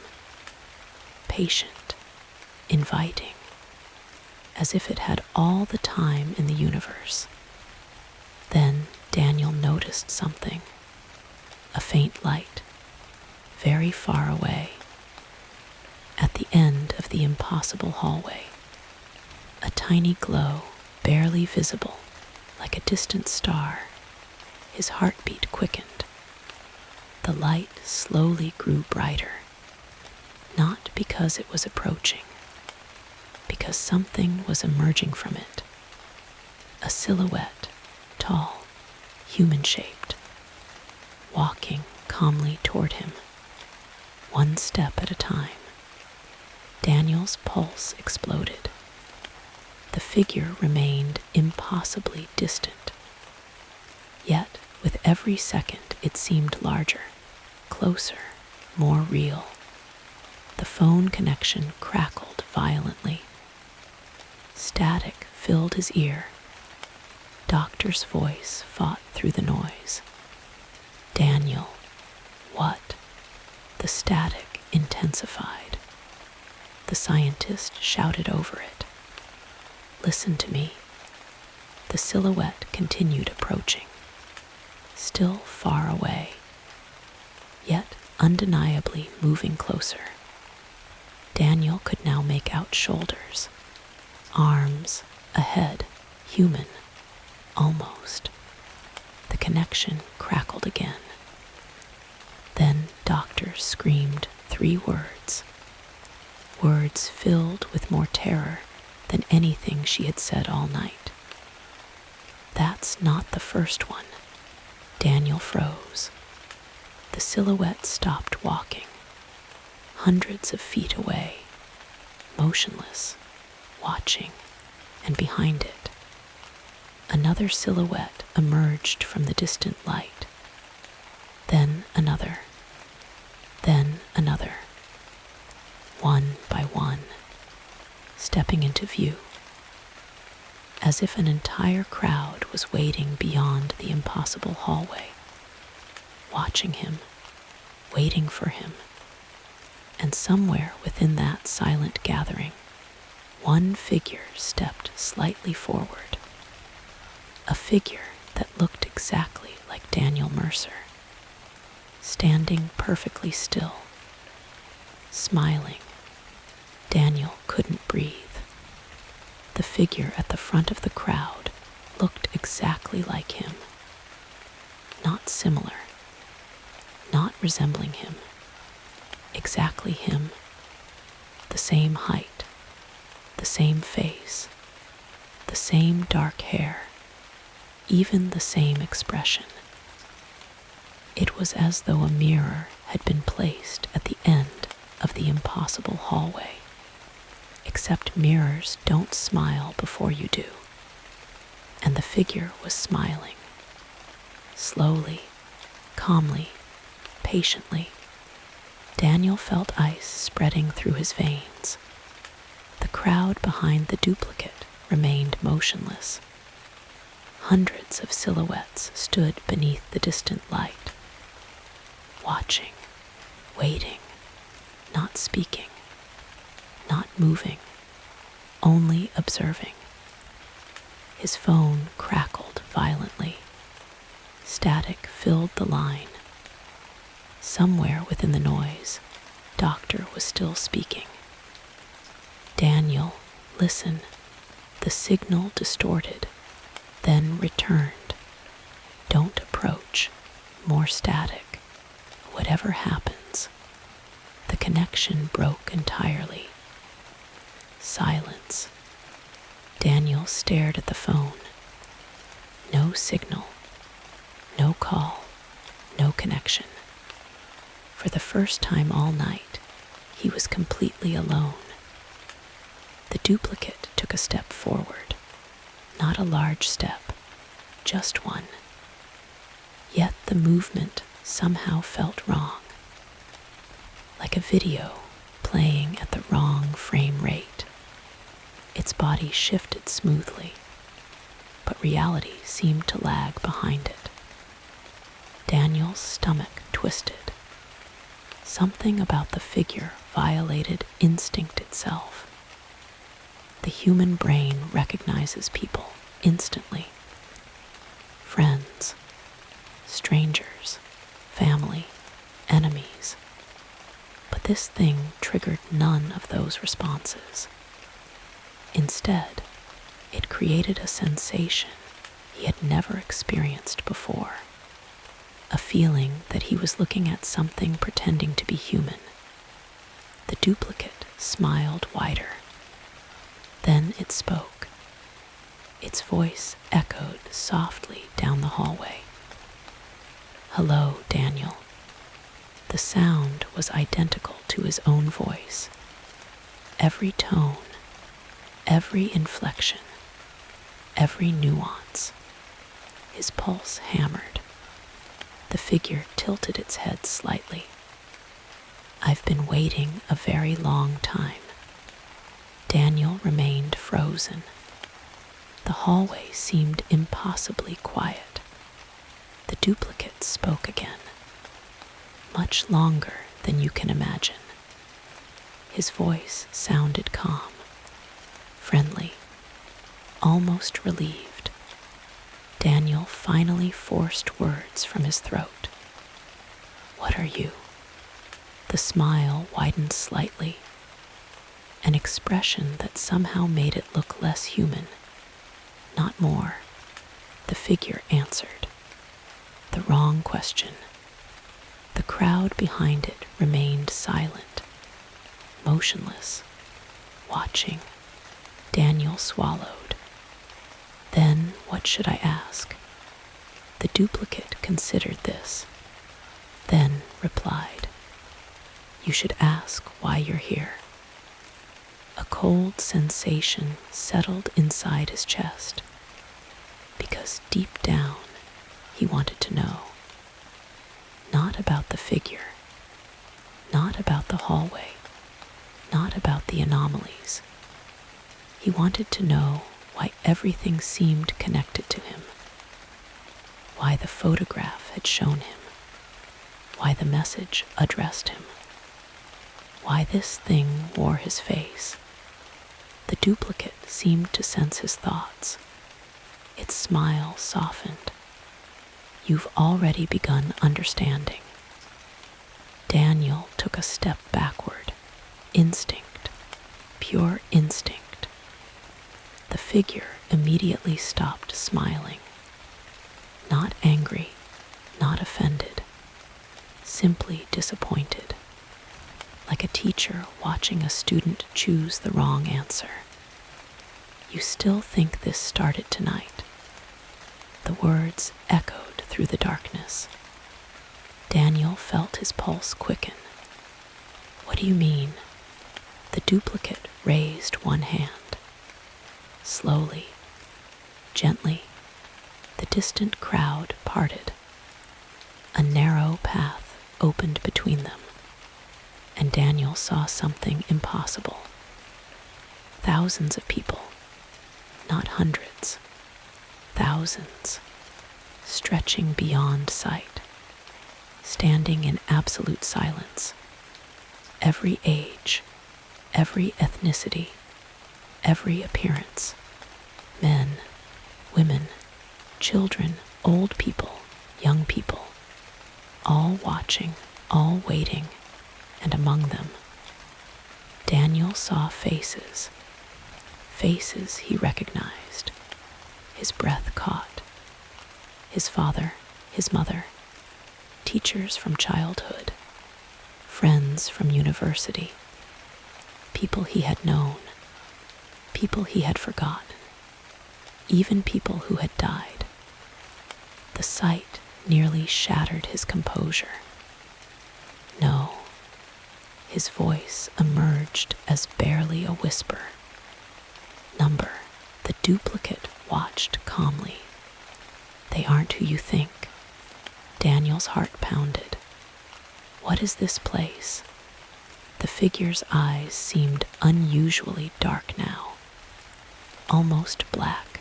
[SPEAKER 1] patient, inviting, as if it had all the time in the universe. Then Daniel noticed something, a faint light, very far away, at the end of the impossible hallway. A tiny glow, barely visible, like a distant star. His heartbeat quickened. The light slowly grew brighter, not because it was approaching, because something was emerging from it. A silhouette, tall, human-shaped, walking calmly toward him, one step at a time. Daniel's pulse exploded. The figure remained impossibly distant. Yet, with every second, it seemed larger, closer, more real. The phone connection crackled violently. Static filled his ear. Doctor's voice fought through the noise. Daniel, what? The static intensified. The scientist shouted over it. Listen to me. The silhouette continued approaching, still far away, yet undeniably moving closer. Daniel could now make out shoulders, arms, a head, human, almost. The connection crackled again. Then Doctor screamed 3 words. Words filled with more terror than anything she had said all night. That's not the first one. Daniel froze. The silhouette stopped walking, hundreds of feet away, motionless, watching, and behind it, another silhouette emerged from the distant light. Then another. Then another. One by one, stepping into view, as if an entire crowd was waiting beyond the impossible hallway, watching him, waiting for him. And somewhere within that silent gathering, one figure stepped slightly forward, a figure that looked exactly like Daniel Mercer, standing perfectly still, smiling. Daniel couldn't breathe. The figure at the front of the crowd looked exactly like him. Not similar, not resembling him. Exactly him. The same height, the same face, the same dark hair, even the same expression. It was as though a mirror had been placed at the end of the impossible hallway. except mirrors don't smile before you do. And the figure was smiling. Slowly, calmly, patiently. Daniel felt ice spreading through his veins. The crowd behind the duplicate remained motionless. Hundreds of silhouettes stood beneath the distant light, watching, waiting, not speaking, not moving, only observing. His phone crackled violently. Static filled the line. Somewhere within the noise, Doctor was still speaking. Daniel, listen. The signal distorted, then returned. Don't approach. More static. Whatever happens. The connection broke entirely. Silence. Daniel stared at the phone. No signal. No call. No connection. For the first time all night, he was completely alone. The duplicate took a step forward. Not a large step, just one. Yet the movement somehow felt wrong. Like a video playing at the wrong frame rate. Its body shifted smoothly, but reality seemed to lag behind it. Daniel's stomach twisted. Something about the figure violated instinct itself. The human brain recognizes people instantly. Friends, strangers, family, enemies. But this thing triggered none of those responses. Instead, it created a sensation he had never experienced before. A feeling that he was looking at something pretending to be human. The duplicate smiled wider. Then it spoke. Its voice echoed softly down the hallway. Hello, Daniel. The sound was identical to his own voice. Every tone, every inflection, every nuance. His pulse hammered. The figure tilted its head slightly. I've been waiting a very long time. Daniel remained frozen. The hallway seemed impossibly quiet. The duplicate spoke again. Much longer than you can imagine. His voice sounded calm, friendly, almost relieved. Daniel finally forced words from his throat. What are you? The smile widened slightly, an expression that somehow made it look less human, not more. The figure answered. The wrong question. The crowd behind it remained silent, motionless, watching. Daniel swallowed. Then what should I ask? The duplicate considered this, then replied, You should ask why you're here. A cold sensation settled inside his chest, because deep down he wanted to know. Not about the figure, not about the hallway, not about the anomalies. He wanted to know why everything seemed connected to him, why the photograph had shown him, why the message addressed him, why this thing wore his face. The duplicate seemed to sense his thoughts. Its smile softened. You've already begun understanding. Daniel took a step backward. Instinct, pure instinct. The figure immediately stopped smiling. Not angry, not offended, simply disappointed. Like a teacher watching a student choose the wrong answer. You still think this started tonight? The words echoed through the darkness. Daniel felt his pulse quicken. What do you mean? The duplicate raised one hand. Slowly, gently, the distant crowd parted. A narrow path opened between them, and Daniel saw something impossible. Thousands of people, not hundreds, thousands, stretching beyond sight, standing in absolute silence. Every age, every ethnicity, every appearance, men, women, children, old people, young people, all watching, all waiting, and among them, Daniel saw faces, faces he recognized. His breath caught. His father, his mother, teachers from childhood, friends from university, people he had known, people he had forgotten, even people who had died. The sight nearly shattered his composure. No, his voice emerged as barely a whisper. Number, the duplicate watched calmly. They aren't who you think. Daniel's heart pounded. What is this place? The figure's eyes seemed unusually dark now, almost black.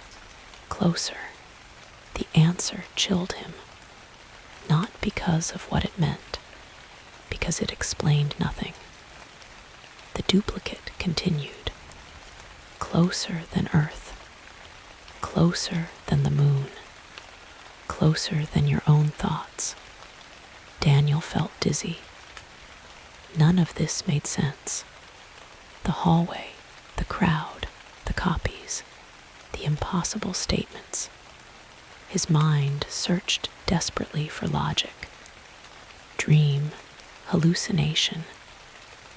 [SPEAKER 1] Closer. The answer chilled him, not because of what it meant, because it explained nothing. The duplicate continued. Closer than Earth, closer than the moon, closer than your own thoughts. Daniel felt dizzy. None of this made sense. The hallway, the crowd, the copies, the impossible statements. His mind searched desperately for logic. Dream, hallucination,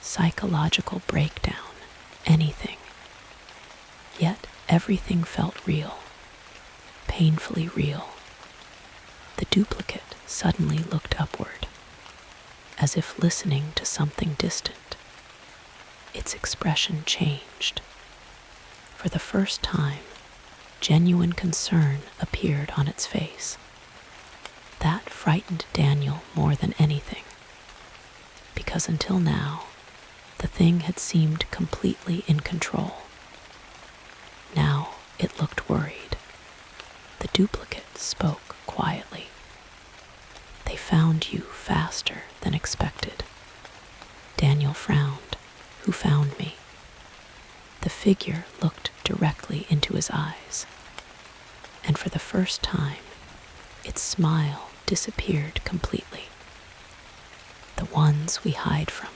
[SPEAKER 1] psychological breakdown, anything. Yet everything felt real, painfully real. The duplicate suddenly looked upward, as if listening to something distant. Its expression changed. For the first time, genuine concern appeared on its face. That frightened Daniel more than anything, because until now, the thing had seemed completely in control. Now it looked worried. The duplicate spoke quietly. They found you faster than expected. Daniel frowned. Who found me? The figure looked directly into his eyes, and for the first time, its smile disappeared completely. The ones we hide from.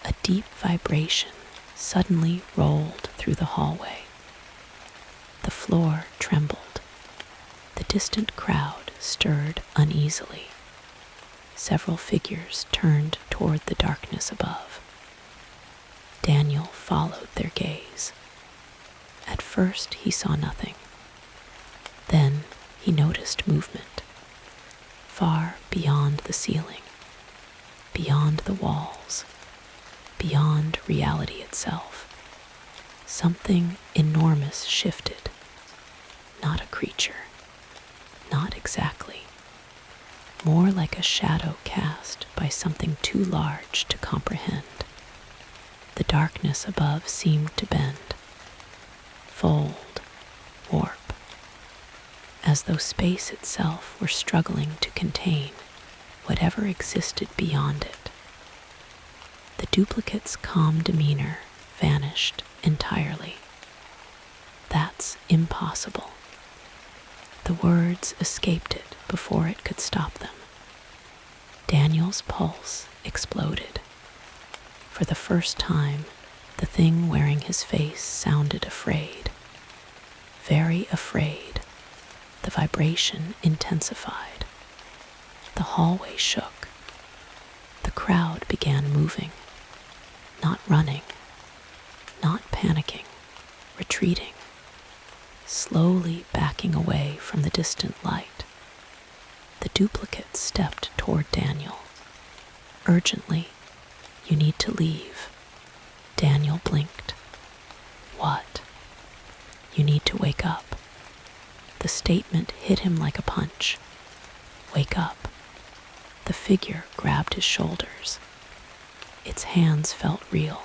[SPEAKER 1] A deep vibration suddenly rolled through the hallway. The floor trembled. The distant crowd stirred uneasily. Several figures turned toward the darkness above. Daniel followed their gaze. At first he saw nothing. Then he noticed movement, far beyond the ceiling, beyond the walls, beyond reality itself. Something enormous shifted. Not a creature. Not exactly. More like a shadow cast by something too large to comprehend. The darkness above seemed to bend, fold, warp, as though space itself were struggling to contain whatever existed beyond it. The duplicate's calm demeanor vanished entirely. That's impossible. The words escaped it before it could stop them. Daniel's pulse exploded. For the first time, the thing wearing his face sounded afraid. Very afraid. The vibration intensified. The hallway shook. The crowd began moving. Not running. Not panicking. Retreating. Slowly backing away from the distant light. The duplicate stepped toward Daniel. Urgently, you need to leave. Daniel blinked. What? You need to wake up. The statement hit him like a punch. Wake up. The figure grabbed his shoulders. Its hands felt real,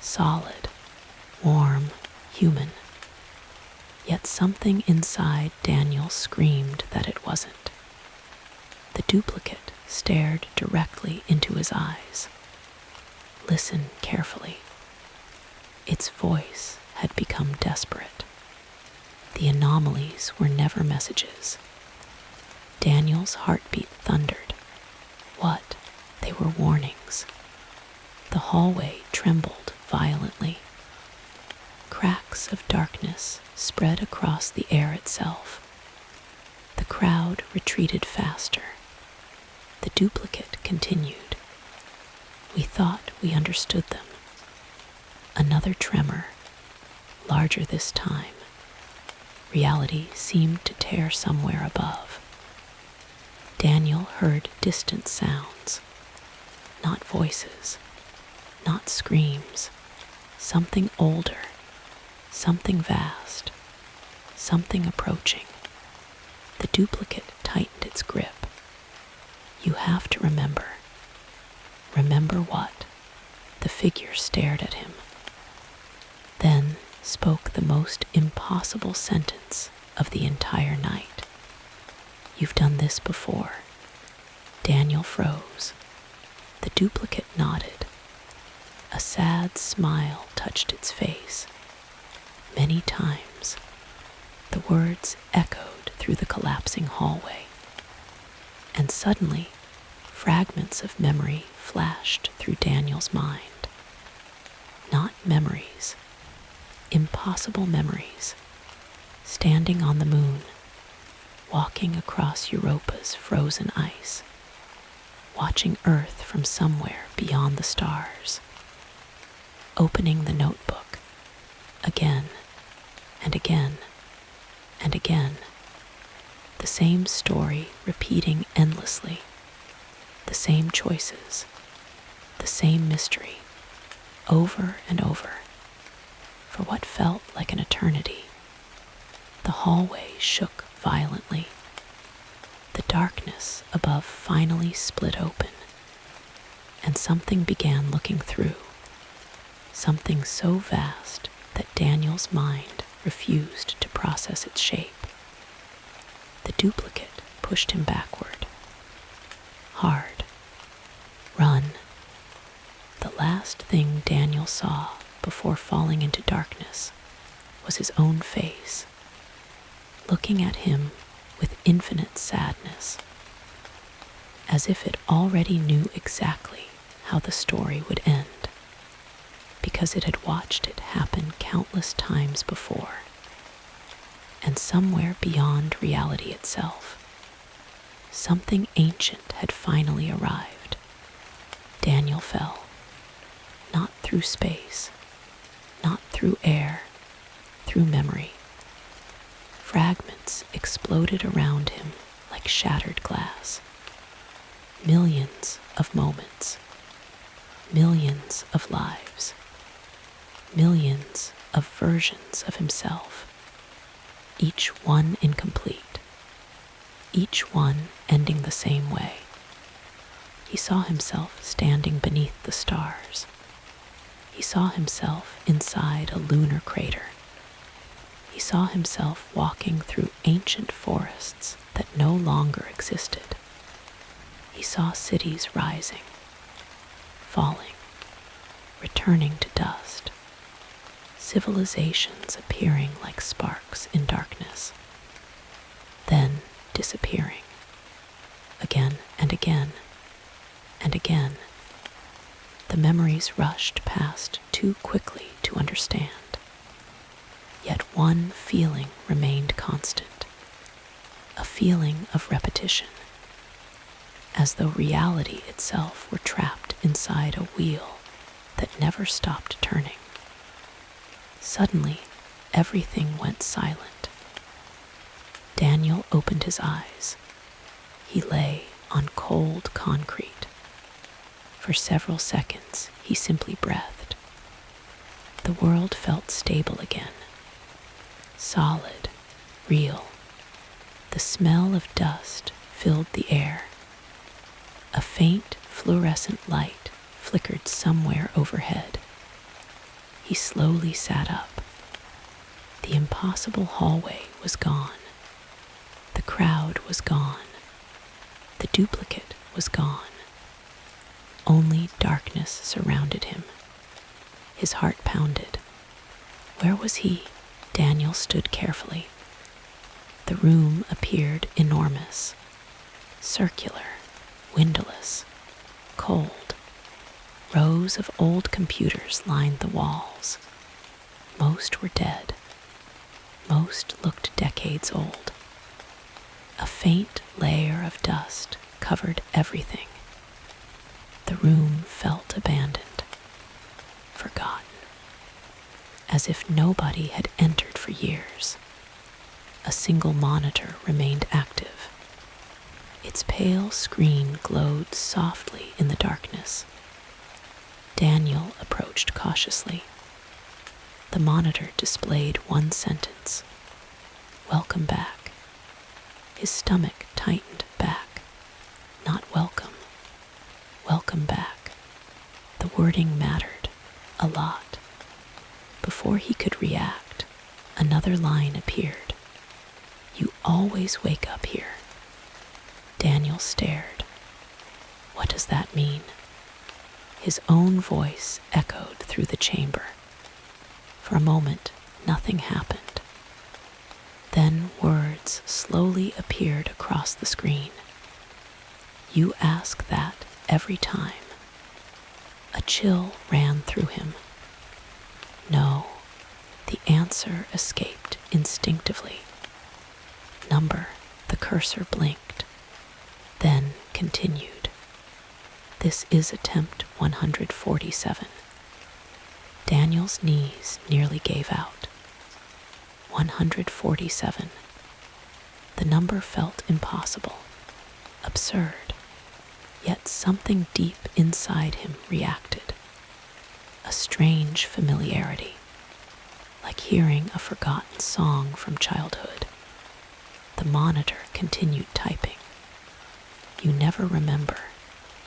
[SPEAKER 1] solid, warm, human. Yet something inside Daniel screamed that it wasn't. The duplicate stared directly into his eyes. Listen carefully. Its voice had become desperate. The anomalies were never messages. Daniel's heartbeat thundered. What? They were warnings. The hallway trembled violently. Cracks of darkness spread across the air itself. The crowd retreated faster. The duplicate continued. We thought we understood them. Another tremor, larger this time. Reality seemed to tear somewhere above. Daniel heard distant sounds, not voices, not screams, something older, something vast, something approaching. The duplicate tightened its grip. You have to remember. Remember what? The figure stared at him. Then spoke the most impossible sentence of the entire night. You've done this before. Daniel froze. The duplicate nodded. A sad smile touched its face. Many times, the words echoed through the collapsing hallway. And suddenly, fragments of memory flashed through Daniel's mind. Not memories. Impossible memories. Standing on the moon, walking across Europa's frozen ice, watching Earth from somewhere beyond the stars, opening the notebook, again and again and again, the same story repeating endlessly, the same choices, the same mystery, over and over. For what felt like an eternity, the hallway shook violently. The darkness above finally split open, and something began looking through, something so vast that Daniel's mind refused to process its shape. The duplicate pushed him backward. Hard. Run. The last thing Daniel saw before falling into darkness was his own face, looking at him with infinite sadness, as if it already knew exactly how the story would end, because it had watched it happen countless times before. And somewhere beyond reality itself, something ancient had finally arrived. Daniel fell, not through space, not through air, through memory. Fragments exploded around him like shattered glass. Millions of moments, millions of lives, millions of versions of himself, each one incomplete, each one ending the same way. He saw himself standing beneath the stars. He saw himself inside a lunar crater. He saw himself walking through ancient forests that no longer existed. He saw cities rising, falling, returning to dust, civilizations appearing like sparks in darkness, then disappearing, again and again and again. The memories rushed past too quickly to understand. Yet one feeling remained constant, a feeling of repetition, as though reality itself were trapped inside a wheel that never stopped turning. Suddenly, everything went silent. Daniel opened his eyes. He lay on cold concrete. For several seconds, he simply breathed. The world felt stable again. Solid, real. The smell of dust filled the air. A faint fluorescent light flickered somewhere overhead. He slowly sat up. The impossible hallway was gone. The crowd was gone. The duplicate was gone. Only darkness surrounded him. His heart pounded. Where was he? Daniel stood carefully. The room appeared enormous, circular, windowless, cold. Rows of old computers lined the walls. Most were dead. Most looked decades old. A faint layer of dust covered everything. The room felt abandoned, forgotten, as if nobody had entered for years. A single monitor remained active. Its pale screen glowed softly in the darkness. Daniel approached cautiously. The monitor displayed one sentence: "Welcome back." His stomach tightened back. Not welcome. Welcome back. The wording mattered a lot. Before he could react, another line appeared. "You always wake up here." Daniel stared. What does that mean? His own voice echoed through the chamber. For a moment, nothing happened. Then words slowly appeared across the screen. "You ask that every time." A chill ran through him. No, the answer escaped instinctively. Number, the cursor blinked, then continued. "This is attempt 147. Daniel's knees nearly gave out. 147. The number felt impossible, absurd, yet something deep inside him reacted. A strange familiarity, like hearing a forgotten song from childhood. The monitor continued typing. "You never remember.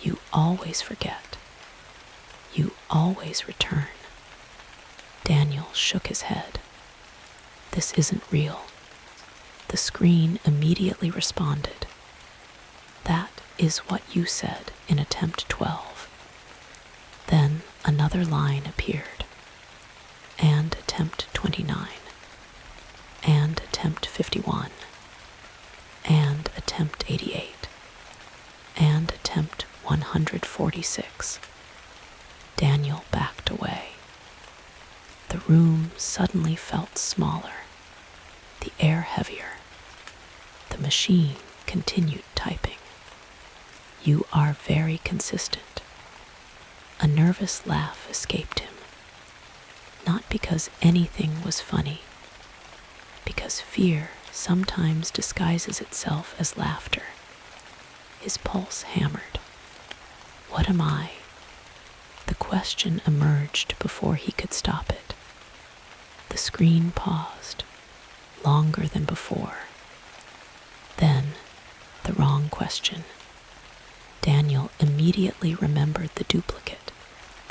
[SPEAKER 1] You always forget. You always return." Daniel shook his head. "This isn't real." The screen immediately responded. "That is what you said in attempt 12. Then another line appeared. "And attempt 29. And attempt 51. And attempt 88. And attempt 146. Daniel backed away. The room suddenly felt smaller, the air heavier. The machine continued typing. "You are very consistent." A nervous laugh escaped him. Not because anything was funny, because fear sometimes disguises itself as laughter. His pulse hammered. What am I? The question emerged before he could stop it. The screen paused, longer than before. Then, the wrong question. Daniel immediately remembered the duplicate,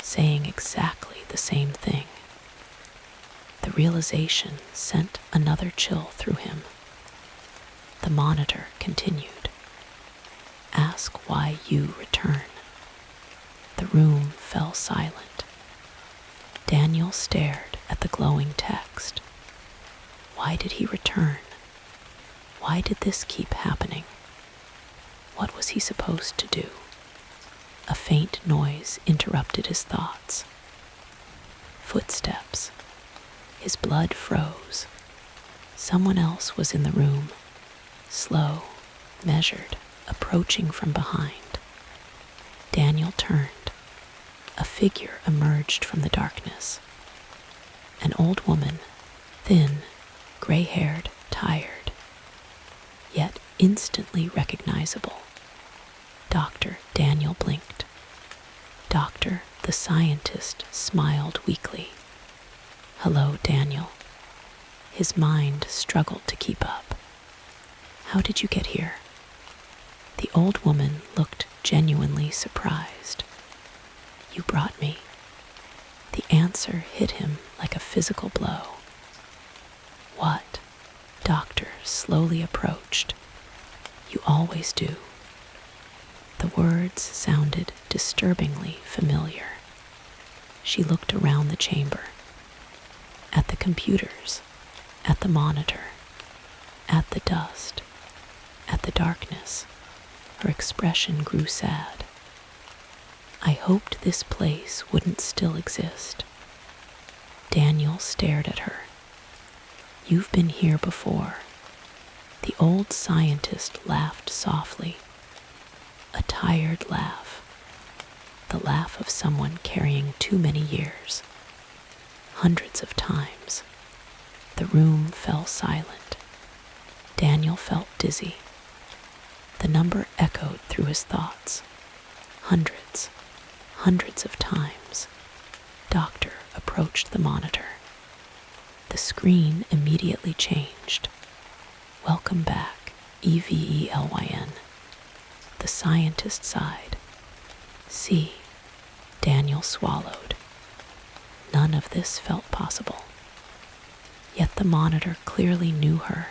[SPEAKER 1] saying exactly the same thing. The realization sent another chill through him. The monitor continued. "Ask why you return." The room fell silent. Daniel stared at the glowing text. Why did he return? Why did this keep happening? What was he supposed to do? A faint noise interrupted his thoughts. Footsteps. His blood froze. Someone else was in the room, slow, measured, approaching from behind. Daniel turned. A figure emerged from the darkness. An old woman, thin, gray-haired, tired, yet instantly recognizable. Dr. Daniel blinked. Doctor, the scientist, smiled weakly. Hello, Daniel. His mind struggled to keep up. How did you get here? The old woman looked genuinely surprised. You brought me. The answer hit him like a physical blow. What? Doctor slowly approached. You always do. The words sounded disturbingly familiar. She looked around the chamber. At the computers, at the monitor, at the dust, at the darkness. Her expression grew sad. I hoped this place wouldn't still exist. Daniel stared at her. You've been here before. The old scientist laughed softly. A tired laugh. The laugh of someone carrying too many years. Hundreds of times. The room fell silent. Daniel felt dizzy. The number echoed through his thoughts. Hundreds of times. Doctor approached the monitor. The screen immediately changed. Welcome back, Evelyn. The scientist sighed. See, Daniel swallowed. None of this felt possible. Yet the monitor clearly knew her,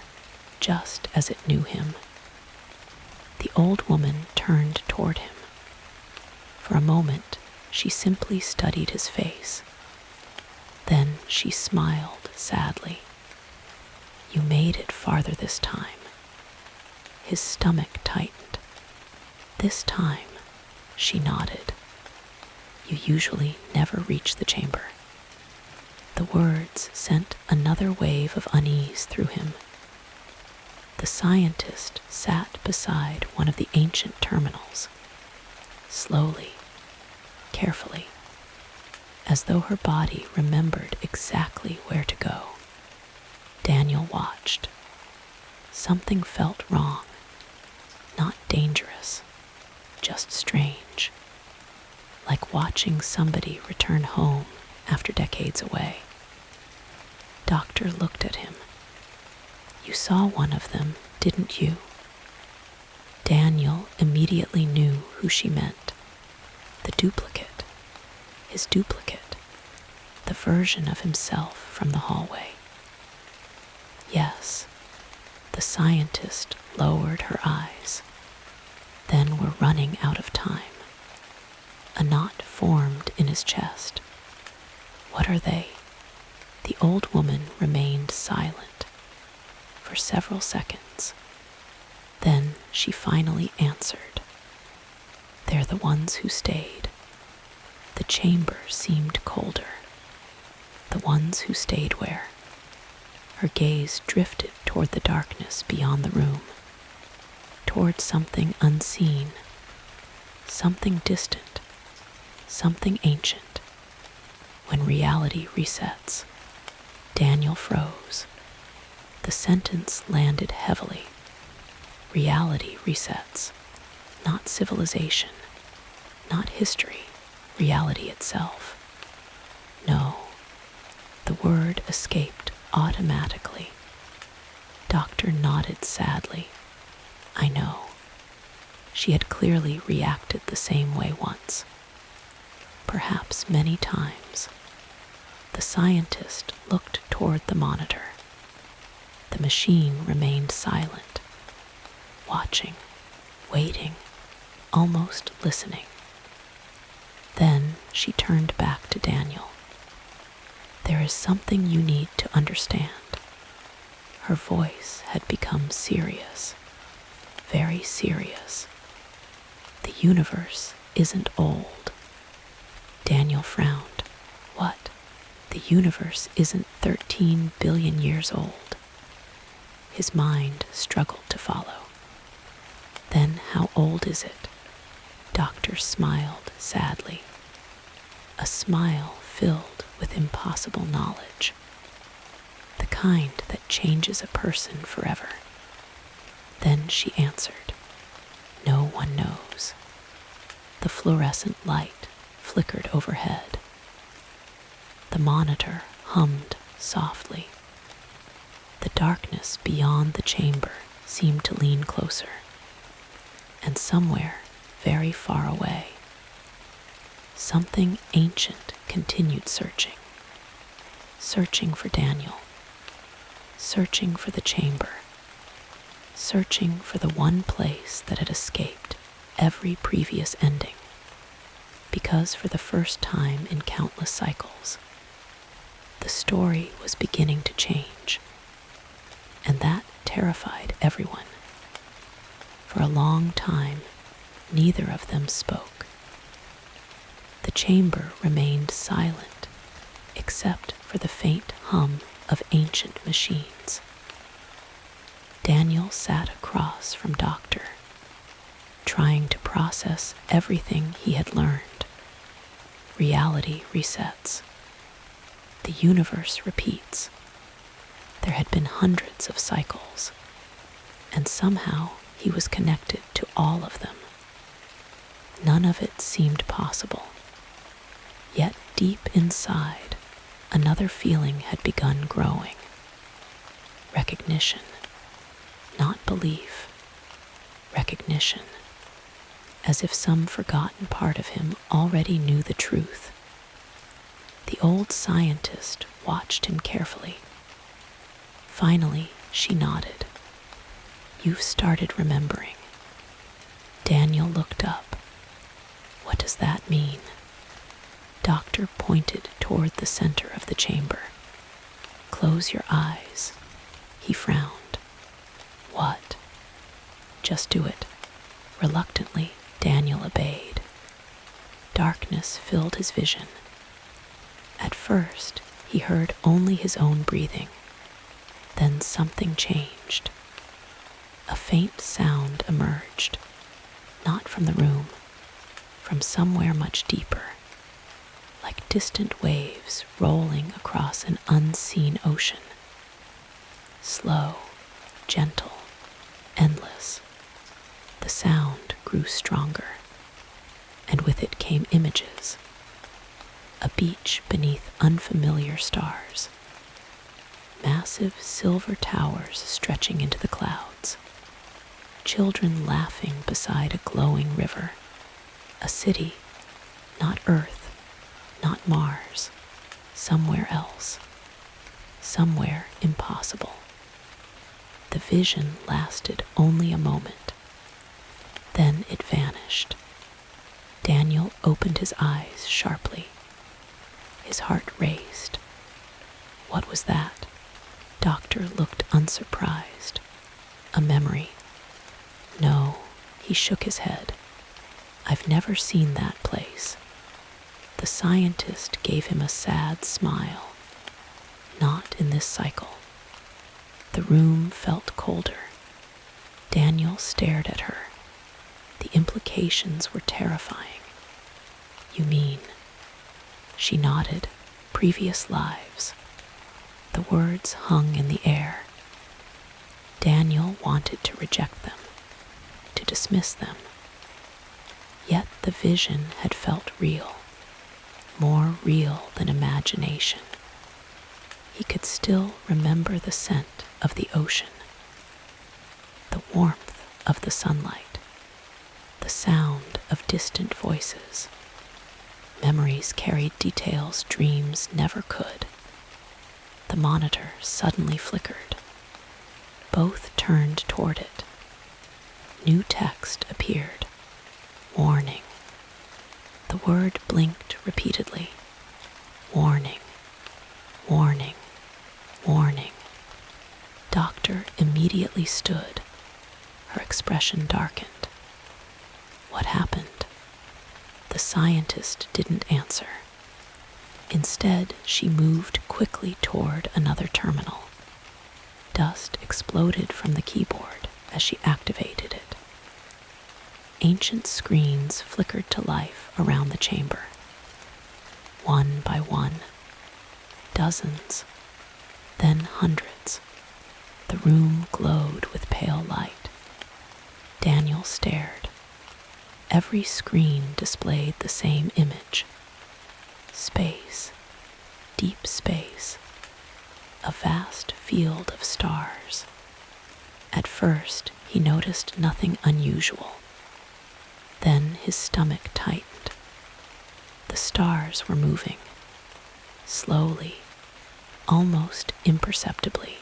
[SPEAKER 1] just as it knew him. The old woman turned toward him. For a moment, she simply studied his face. Then she smiled sadly. You made it farther this time. His stomach tightened. This time, she nodded. You usually never reach the chamber. The words sent another wave of unease through him. The scientist sat beside one of the ancient terminals, slowly, carefully, as though her body remembered exactly where to go. Daniel watched. Something felt wrong, not dangerous, just strange, like watching somebody return home after decades away. Doctor looked at him. You saw one of them, didn't you? Daniel immediately knew who she meant. The duplicate. His duplicate. The version of himself from the hallway. Yes. The scientist lowered her eyes. Then we're running out of time. A knot formed in his chest. What are they? The old woman remained silent for several seconds. Then she finally answered. They're the ones who stayed. The chamber seemed colder. The ones who stayed where? Her gaze drifted toward the darkness beyond the room, toward something unseen, something distant, something ancient. When reality resets, Daniel froze. The sentence landed heavily. Reality resets, not civilization, not history, reality itself. No, the word escaped automatically. Doctor nodded sadly. I know. She had clearly reacted the same way once. Perhaps many times. The scientist looked toward the monitor. The machine remained silent, watching, waiting, almost listening. Then she turned back to Daniel. There is something you need to understand. Her voice had become serious, very serious. The universe isn't old. Daniel frowned. What? The universe isn't 13 billion years old. His mind struggled to follow. Then how old is it? Doctor smiled sadly. A smile filled with impossible knowledge. The kind that changes a person forever. Then she answered. No one knows. The fluorescent light flickered overhead. The monitor hummed softly. The darkness beyond the chamber seemed to lean closer, and somewhere very far away, something ancient continued searching, searching for Daniel, searching for the chamber, searching for the one place that had escaped every previous ending, because for the first time in countless cycles, the story was beginning to change, and that terrified everyone. For a long time, neither of them spoke. The chamber remained silent, except for the faint hum of ancient machines. Daniel sat across from Doctor, trying to process everything he had learned. Reality resets. The universe repeats. There had been hundreds of cycles, and somehow he was connected to all of them. None of it seemed possible. Yet deep inside, another feeling had begun growing. Recognition, not belief. Recognition, as if some forgotten part of him already knew the truth. The old scientist watched him carefully. Finally, she nodded. "You've started remembering." Daniel looked up. "What does that mean?" Doctor pointed toward the center of the chamber. "Close your eyes." He frowned. "What?" "Just do it." Reluctantly, Daniel obeyed. Darkness filled his vision. At first, he heard only his own breathing. Then something changed. A faint sound emerged, not from the room, from somewhere much deeper, like distant waves rolling across an unseen ocean. Slow, gentle, endless. The sound grew stronger, and with it came images. A beach beneath unfamiliar stars. Massive silver towers stretching into the clouds. Children laughing beside a glowing river. A city, not Earth, not Mars, somewhere else. Somewhere impossible. The vision lasted only a moment. Then it vanished. Daniel opened his eyes sharply. His heart raced. What was that? Doctor looked unsurprised. A memory. No, he shook his head. I've never seen that place. The scientist gave him a sad smile. Not in this cycle. The room felt colder. Daniel stared at her. The implications were terrifying. You mean? She nodded. Previous lives. The words hung in the air. Daniel wanted to reject them, to dismiss them. Yet the vision had felt real, more real than imagination. He could still remember the scent of the ocean, the warmth of the sunlight, the sound of distant voices. Memories carried details dreams never could. The monitor suddenly flickered. Both turned toward it. New text appeared. Warning. The word blinked repeatedly. Warning. Warning. Warning. Doctor immediately stood. Her expression darkened. What happened? The scientist didn't answer. Instead, she moved quickly toward another terminal. Dust exploded from the keyboard as she activated it. Ancient screens flickered to life around the chamber. One by one. Dozens. Then hundreds. The room glowed with pale light. Daniel stared. Every screen displayed the same image. Space. Deep space. a vast field of stars. At first, he noticed nothing unusual. Then his stomach tightened. The stars were moving, slowly, almost imperceptibly,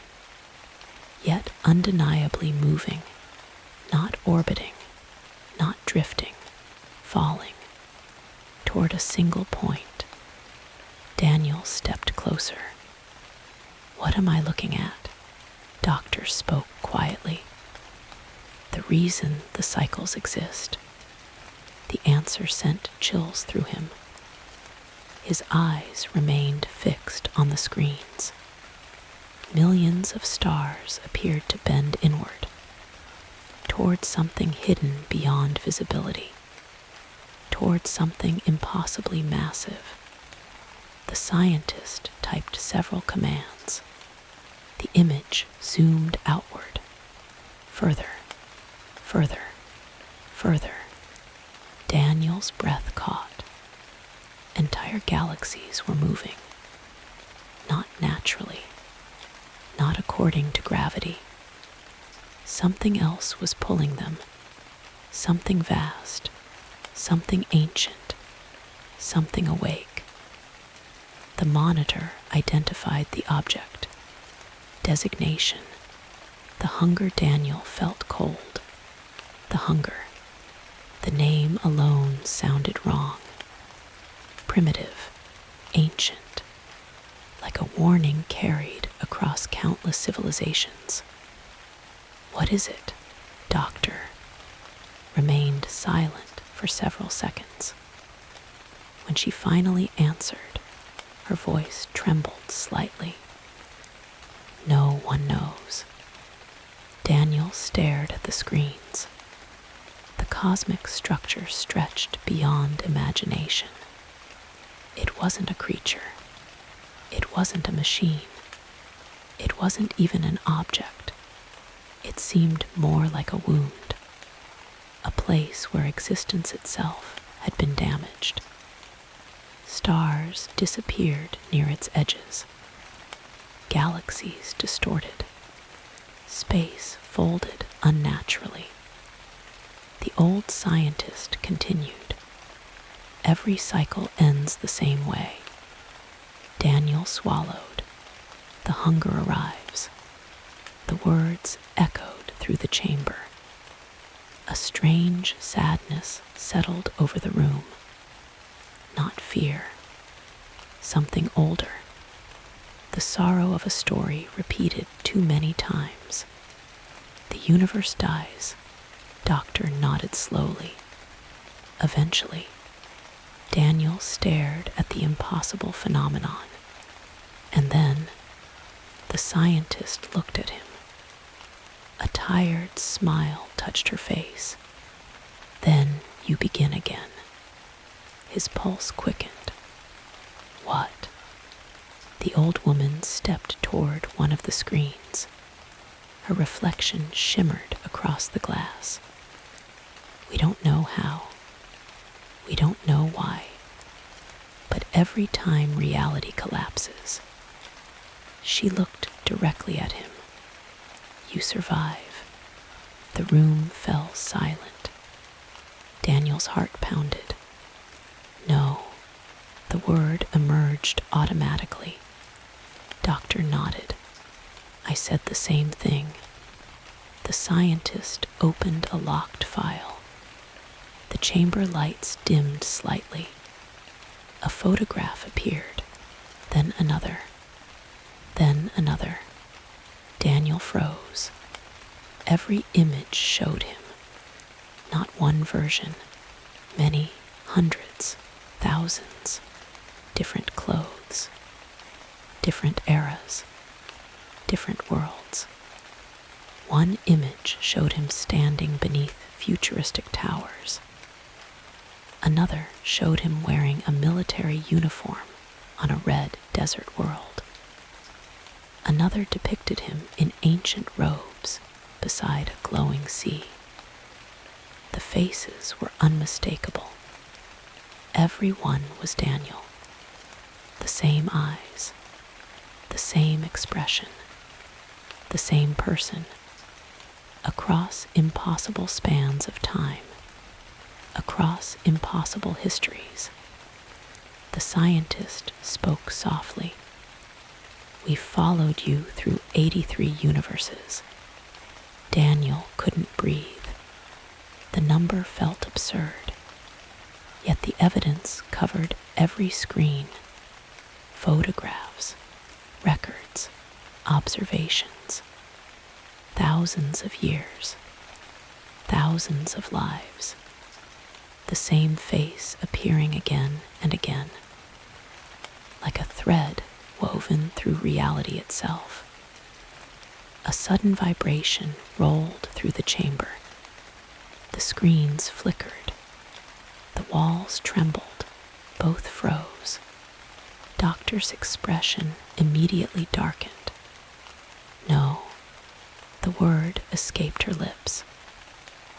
[SPEAKER 1] yet undeniably moving, not orbiting, not drifting, falling, toward a single point. Daniel stepped closer. "What am I looking at?" Doctor spoke quietly. "The reason the cycles exist." The answer sent chills through him. His eyes remained fixed on the screens. Millions of stars appeared to bend inward, toward something hidden beyond visibility, toward something impossibly massive. The scientist typed several commands. The image zoomed outward, further, further, further. Daniel's breath caught. Entire galaxies were moving, not naturally, not according to gravity. Something else was pulling them, something vast, something ancient, something awake. The monitor identified the object. Designation: the hunger. Daniel felt cold. The hunger. The name alone sounded wrong. Primitive, ancient, like a warning carried across countless civilizations. "What is it?" Doctor remained silent for several seconds. When she finally answered, her voice trembled slightly. "No one knows." Daniel stared at the screens. The cosmic structure stretched beyond imagination. It wasn't a creature. It wasn't a machine. It wasn't even an object. It seemed more like a wound, a place where existence itself had been damaged. Stars disappeared near its edges. Galaxies distorted. Space folded unnaturally. The old scientist continued. "Every cycle ends the same way." Daniel swallowed. "The hunger arrives." The words echoed through the chamber. A strange sadness settled over the room. Not fear. Something older. The sorrow of a story repeated too many times. "The universe dies." Doctor nodded slowly. Eventually, Daniel stared at the impossible phenomenon, and then the scientist looked at him. A tired smile touched her face. "Then you begin again." His pulse quickened. "What?" The old woman stepped toward one of the screens. Her reflection shimmered across the glass. "We don't know how. We don't know why. But every time reality collapses," she looked directly at him, "you survive." The room fell silent. Daniel's heart pounded. "No." The word emerged automatically. Doctor nodded. "I said the same thing." The scientist opened a locked file. The chamber lights dimmed slightly. A photograph appeared, then another, then another. Daniel froze. Every image showed him. Not one version, many, hundreds, thousands. Different clothes, different eras, different worlds. One image showed him standing beneath futuristic towers. Another showed him wearing a military uniform on a red desert world. Another depicted him in ancient robes beside a glowing sea. The faces were unmistakable. Every one was Daniel. The same eyes, the same expression, the same person, across impossible spans of time, across impossible histories. The scientist spoke softly. We followed you through 83 universes. Daniel couldn't breathe. The number felt absurd, yet the evidence covered every screen. Photographs, records, observations. Thousands of years, thousands of lives. The same face appearing again and again, like a thread woven through reality itself. A sudden vibration rolled through the chamber. The screens flickered. The walls trembled. Both froze. Doctor's expression immediately darkened. No, the word escaped her lips.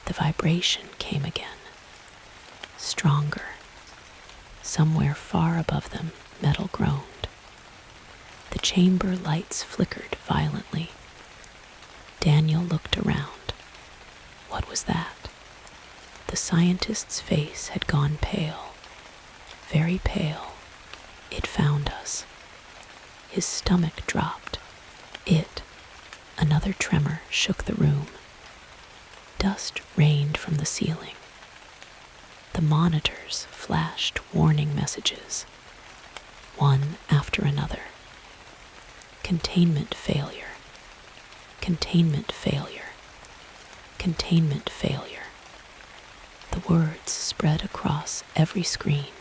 [SPEAKER 1] The vibration came again. Stronger. Somewhere far above them, metal groaned. The chamber lights flickered violently. Daniel looked around. What was that? The scientist's face had gone pale, very pale. It found us. His stomach dropped. Another tremor shook the room. Dust rained from the ceiling. The monitors flashed warning messages, one after another. Containment failure. Containment failure. Containment failure. The words spread across every screen.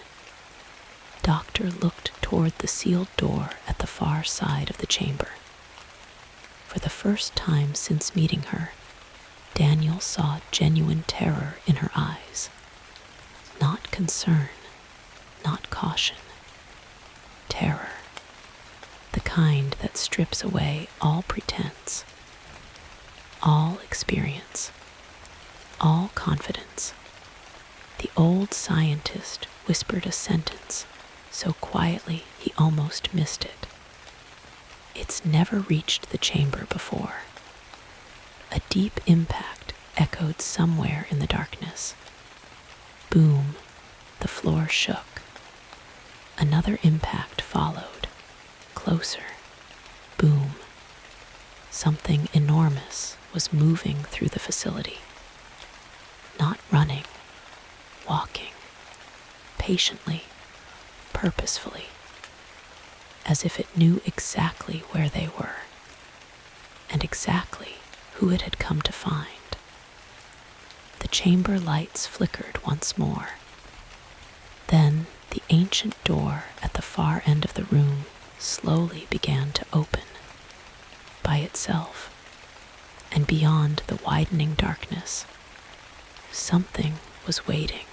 [SPEAKER 1] Doctor looked toward the sealed door at the far side of the chamber. For the first time since meeting her, Daniel saw genuine terror in her eyes. Not concern, not caution. Terror. The kind that strips away all pretense, all experience, all confidence. The old scientist whispered a sentence so quietly he almost missed it. It's never reached the chamber before. A deep impact echoed somewhere in the darkness. Boom, the floor shook. Another impact followed, closer. Boom. Something enormous was moving through the facility. Not running, walking, patiently, purposefully, as if it knew exactly where they were, and exactly who it had come to find. The chamber lights flickered once more. Then the ancient door at the far end of the room slowly began to open, by itself, and beyond the widening darkness, something was waiting.